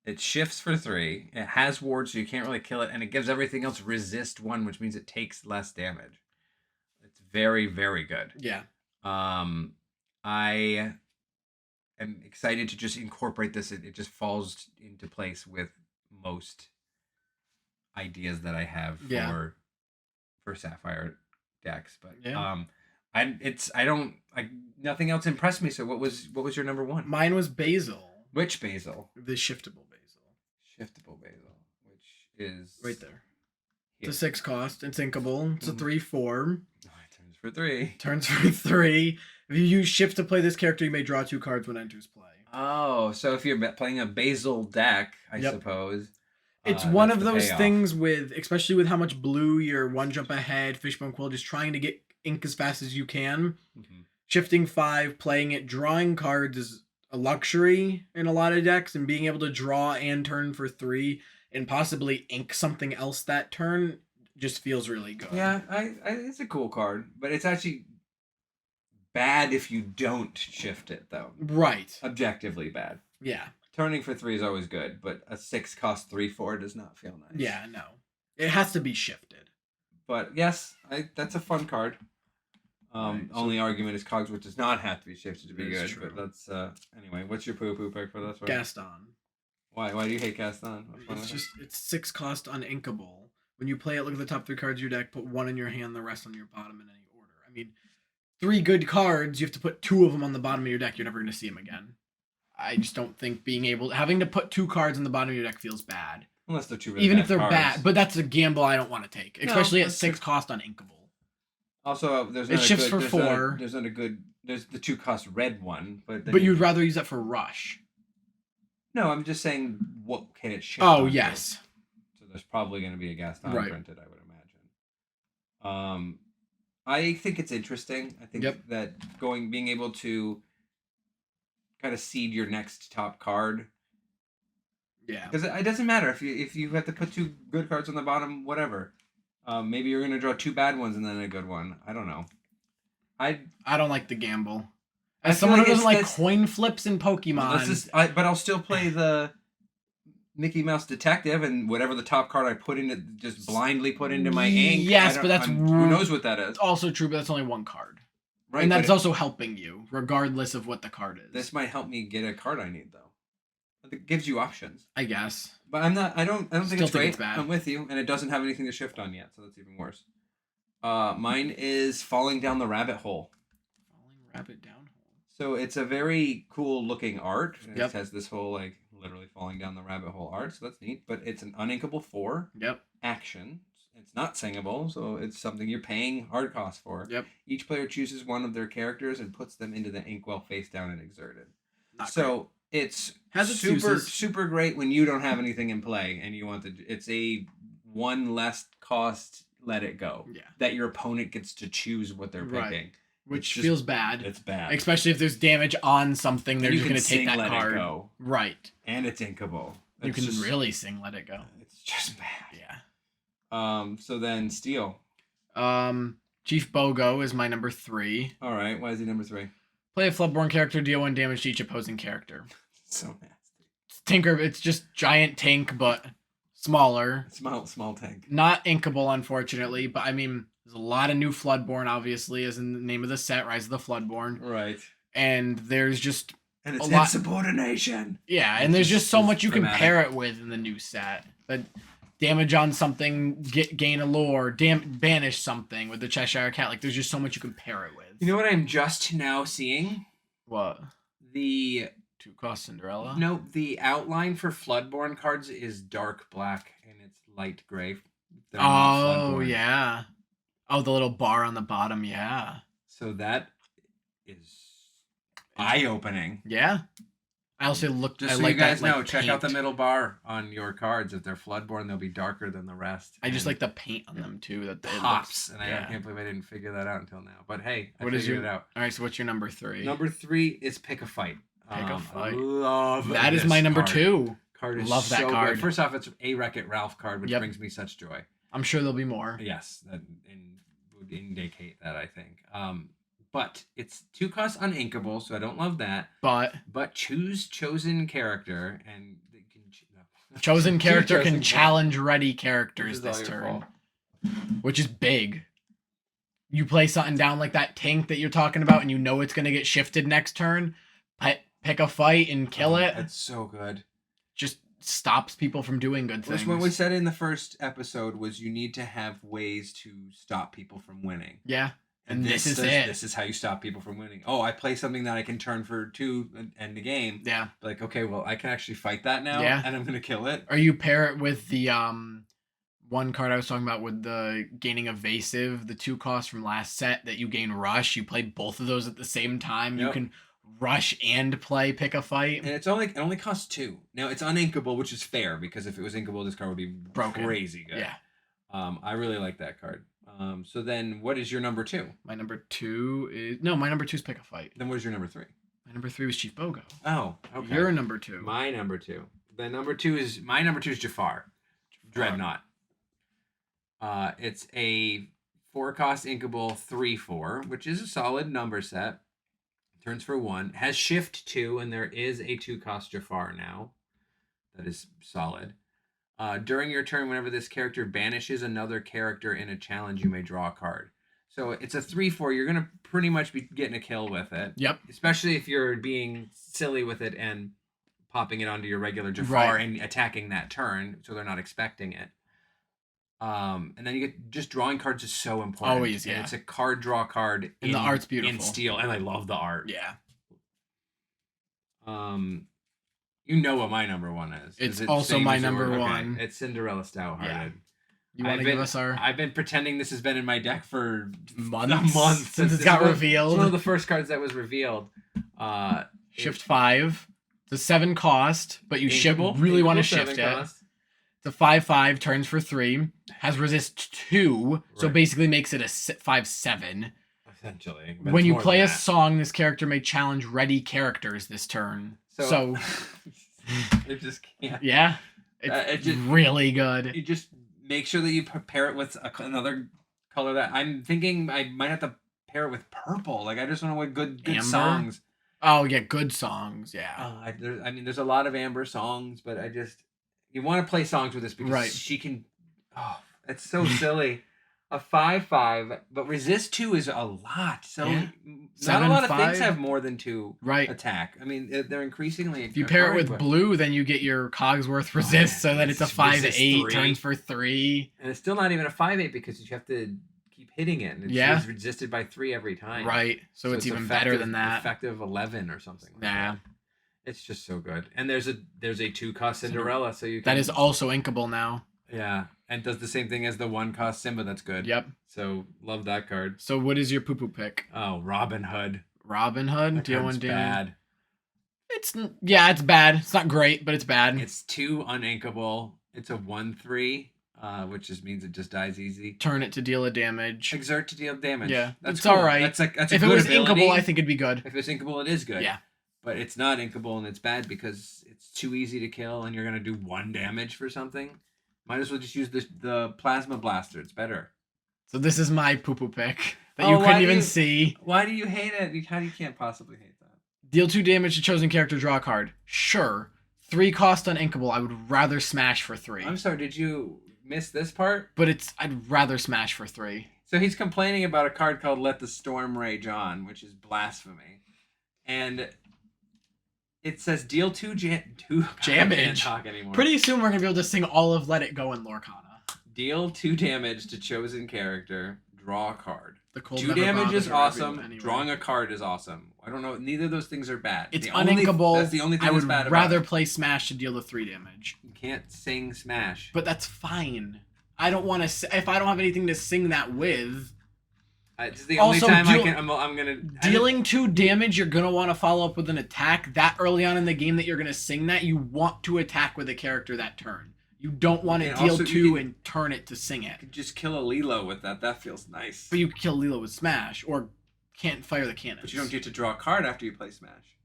It shifts for 3. It has ward, so you can't really kill it, and it gives everything else resist 1, which means it takes less damage. It's very, very good. Yeah. I am excited to just incorporate this. It just falls into place with most ideas that I have for Sapphire decks. But nothing else impressed me. So what was your number 1? Mine was Basil. Which Basil? The shiftable Basil. Shiftable Basil, which is right there. It's a 6 cost. It's inkable. It's a 3/4. Oh, it turns for 3. Turns for 3. If you use shift to play this character, you may draw 2 cards when enters play. Oh, so if you're playing a Basil deck, I suppose. It's one of those things with, especially with how much blue you're 1 jump ahead, Fishbone Quill, just trying to get ink as fast as you can. Mm-hmm. Shifting 5, playing it, drawing cards is a luxury in a lot of decks, and being able to draw and turn for 3 and possibly ink something else that turn just feels really good. Yeah, it's a cool card, but it's actually bad if you don't shift it, though. Right. Objectively bad. Yeah. Turning for 3 is always good, but a 6 cost 3/4 does not feel nice. Yeah, no. It has to be shifted. But yes, that's a fun card. Right, only argument is Cogsworth does not have to be shifted to be good. True. But that's anyway. What's your poo pick for this one? Gaston. Why do you hate Gaston? It's 6 cost uninkable. When you play it, look at the top 3 cards of your deck, put 1 in your hand, the rest on your bottom in any order. I mean, 3 good cards, you have to put 2 of them on the bottom of your deck. You're never going to see them again. I just don't think having to put 2 cards on the bottom of your deck feels bad. Unless they're 2 really even bad if they're cards. bad, but that's a gamble I don't want to take, especially at 6 cost uninkable. Also, there's it shifts for 4. There's the 2 cost red one, but you'd rather use that for rush. No, I'm just saying what can it shift? Oh yes. So there's probably going to be a Gaston printed, I would imagine. I think it's interesting. I think that being able to kind of seed your next top card. Yeah. Because it doesn't matter if you have to put 2 good cards on the bottom, whatever. Maybe you're gonna draw 2 bad ones and then a good one. I don't know. I don't like the gamble. As someone who doesn't like coin flips in Pokemon, but I'll still play the Mickey Mouse Detective and whatever the top card I put in it, just blindly put into my ink. Yes, but that's who knows what that is. Also true, but that's only 1 card. Right, and that's also helping you, regardless of what the card is. This might help me get a card I need, though. It gives you options, I guess. But I don't think it's great. It's bad. I'm with you, and it doesn't have anything to shift on yet, so that's even worse. Mine is Falling Down the Rabbit Hole. Falling Rabbit Down Hole. So it's a very cool looking art. Yep. It has this whole literally falling down the rabbit hole art, so that's neat. But it's an uninkable 4. Yep. Action. It's not singable, so it's something you're paying hard cost for. Yep. Each player chooses one of their characters and puts them into the inkwell face down and exerted. Not so great. It's super great when you don't have anything in play and you want to. It's a 1 less cost. Let it go. Yeah. That your opponent gets to choose what they're picking. Which feels bad. It's bad. Especially if there's damage on something, they're just going to take that let card. It go. Right. And it's inkable. You can really sing Let It Go. It's just bad. Yeah. So then Steel. Chief Bogo is my number 3. All right. Why is he number 3? Play a Floodborn character, deal 1 damage to each opposing character. So nasty. Tinker, it's just giant tank, but smaller. Small tank. Not inkable, unfortunately, but I mean, there's a lot of new Floodborn, obviously, as in the name of the set, Rise of the Floodborn. Right. And there's just and it's insubordination. Yeah, and there's just so much you can pair it with in the new set. But damage on something, gain a lore, banish something with the Cheshire Cat. Like, there's just so much you can pair it with. You know what I'm just now seeing? What? The 2-cost Cinderella? No, the outline for Floodborn cards is dark black and it's light gray. They're not Oh, Floodborn. yeah. Oh, the little bar on the bottom, yeah. So that is eye-opening. Yeah. I also looked. Just I so like you guys that, like, know, check out the paint. middle bar on your cards. If they're Floodborn, they'll be darker than the rest. I just like the paint on them too. That it pops, looks, and I can't believe I didn't figure that out until now. But hey, I What is figured it out. All right, so what's your number 3? Number 3 is Pick a Fight. Pick a Fight. I love that is this my number card. 2. Card is love that so card. Good. First off, it's a Wreck-It Ralph card, which brings me such joy. I'm sure there'll be more. Yes, that would indicate that, I think. But it's 2-cost uninkable, so I don't love that. But choose chosen character, and they can chosen character can challenge ready characters this turn, fault. Which is big. You play something down like that tank that you're talking about, and you know it's gonna get shifted next turn. Pick a fight and kill it. That's so good. Just stops people from doing good things. What we said in the first episode was you need to have ways to stop people from winning. Yeah. And this is it. This is how you stop people from winning. Oh, I play something that I can turn for 2 and end the game. Yeah. Like, okay, well, I can actually fight that now, and I'm gonna kill it. Or you pair it with the one card I was talking about with the gaining evasive, the 2-cost from last set that you gain rush. You play both of those at the same time. Yep. You can rush and play Pick a Fight. And it only costs 2. Now it's uninkable, which is fair because if it was inkable, this card would be broken. Crazy good. Yeah. I really like that card. So then what is your number 2? My number 2 is Pick a Fight. Then what is your number 3? My number 3 was Chief Bogo. Oh, okay. Your number 2. My number 2. My number 2 is Jafar. Dreadnought. It's a 4-cost inkable 3/4, which is a solid number set. Turns for 1. Has shift 2, and there is a 2-cost Jafar now. That is solid. During your turn, whenever this character banishes another character in a challenge, you may draw a card. So it's a 3/4. You're going to pretty much be getting a kill with it. Yep. Especially if you're being silly with it and popping it onto your regular Jafar and attacking that turn, so they're not expecting it. And then you get just drawing cards is so important. Always, yeah. And it's a card draw card. And the art's beautiful. In steel, and I love the art. Yeah. You know what my number 1 is. It's also my number 1. Okay. It's Cinderella Stouthearted. Yeah. You want to give us our... I've been pretending this has been in my deck for months since it got revealed. It's one of the first cards that was revealed. Shift 5. It's a 7-cost, but you really want to shift it. It's a 5/5, turns for 3. Has resist 2, so basically makes it a 5/7. Essentially. When you play a song, this character may challenge ready characters this turn. So it just can't. Yeah. It's really good. You just make sure that you pair it with another color that I'm thinking I might have to pair it with purple. Like, I just want to want good songs. Oh, yeah, good songs. Yeah. There's a lot of Amber songs, but you want to play songs with this because she can. Oh, it's so silly. A 5/5, but resist 2 is a lot. So not a lot of things have more than 2 attack. I mean, they're increasingly. If you pair it with blue, then you get your Cogsworth resist, so then it's a 5/8, turns for 3. And it's still not even a 5/8 because you have to keep hitting it. And it's resisted by 3 every time. Right. So it's even better than that. Effective 11 or something. Like that. It's just so good. And there's a 2-cost Cinderella, so you can. That is also inkable now. Yeah, and does the same thing as the 1-cost Simba. That's good. Yep. So love that card. So what is your poo-poo pick? Oh, Robin Hood. Robin Hood? Do you want to do? Bad. It's bad. It's not great, but it's bad. It's 2 uninkable. It's a 1/3, which just means it just dies easy. Turn it to deal a damage. Exert to deal damage. Yeah, that's cool. All right. That's a if good it was ability. inkable, I think it'd be good. If it's inkable, it is good. Yeah. But it's not inkable, and it's bad because it's too easy to kill, and you're gonna do 1 damage for something. Might as well just use the plasma blaster. It's better. So this is my poo-poo pick that you couldn't even see. Why do you hate it? How do you can't possibly hate that? Deal 2 damage to chosen character, draw a card. Sure. 3-cost uninkable. I would rather smash for 3. I'm sorry, did you miss this part? But I'd rather smash for 3. So he's complaining about a card called Let the Storm Rage On, which is blasphemy. And It says deal two Jamage. I can't talk anymore. Pretty soon we're gonna be able to sing all of Let It Go in Lorcana. Deal 2 damage to chosen character. Draw a card. The cold 2 never damage bothers is her awesome. anyway. Drawing a card is awesome. I don't know. Neither of those things are bad. It's uninkable. That's the only thing I would that's bad about rather it. play Smash to deal the 3 damage. You can't sing Smash. But that's fine. I don't want to. If I don't have anything to sing that with. It's the Also, only time I can. I'm gonna dealing 2 damage. You're gonna want to follow up with an attack that early on in the game that you're gonna sing that. You want to attack with a character that turn. You don't want to deal 2 and turn it to sing it. You could just kill a Lilo with that. That feels nice. But you kill Lilo with Smash or can't fire the cannons. But you don't get to draw a card after you play Smash.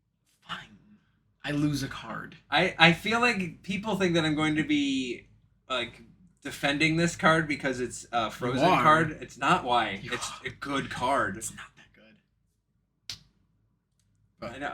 Fine. I lose a card. I feel like people think that I'm going to be like defending this card because it's a frozen card. It's not why. It's a good card. It's not that good. But I know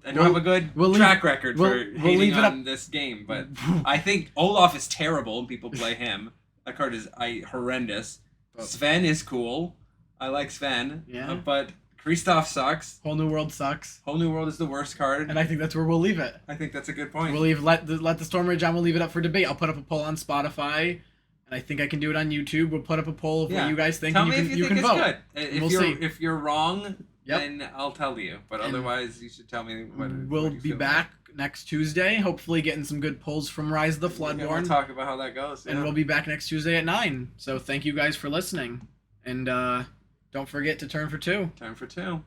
I don't have a good track record for hating on this game, but I think Olaf is terrible and people play him. That card is horrendous. Sven is cool. I like Sven. Yeah. But Kristoff sucks. Whole New World sucks. Whole New World is the worst card. And I think that's where we'll leave it. I think that's a good point. We'll leave let the Storm Rage on. We'll leave it up for debate. I'll put up a poll on Spotify, and I think I can do it on YouTube. We'll put up a poll of what you guys think. Tell and me if you think can it's vote. good. If you're wrong, Yep. then I'll tell you. But otherwise, you should tell me what. We'll be back next Tuesday. Hopefully, getting some good polls from Rise of the Floodborn. We'll talk about how that goes. And we'll be back next Tuesday at 9. So thank you guys for listening, and don't forget to turn for 2. Turn for 2.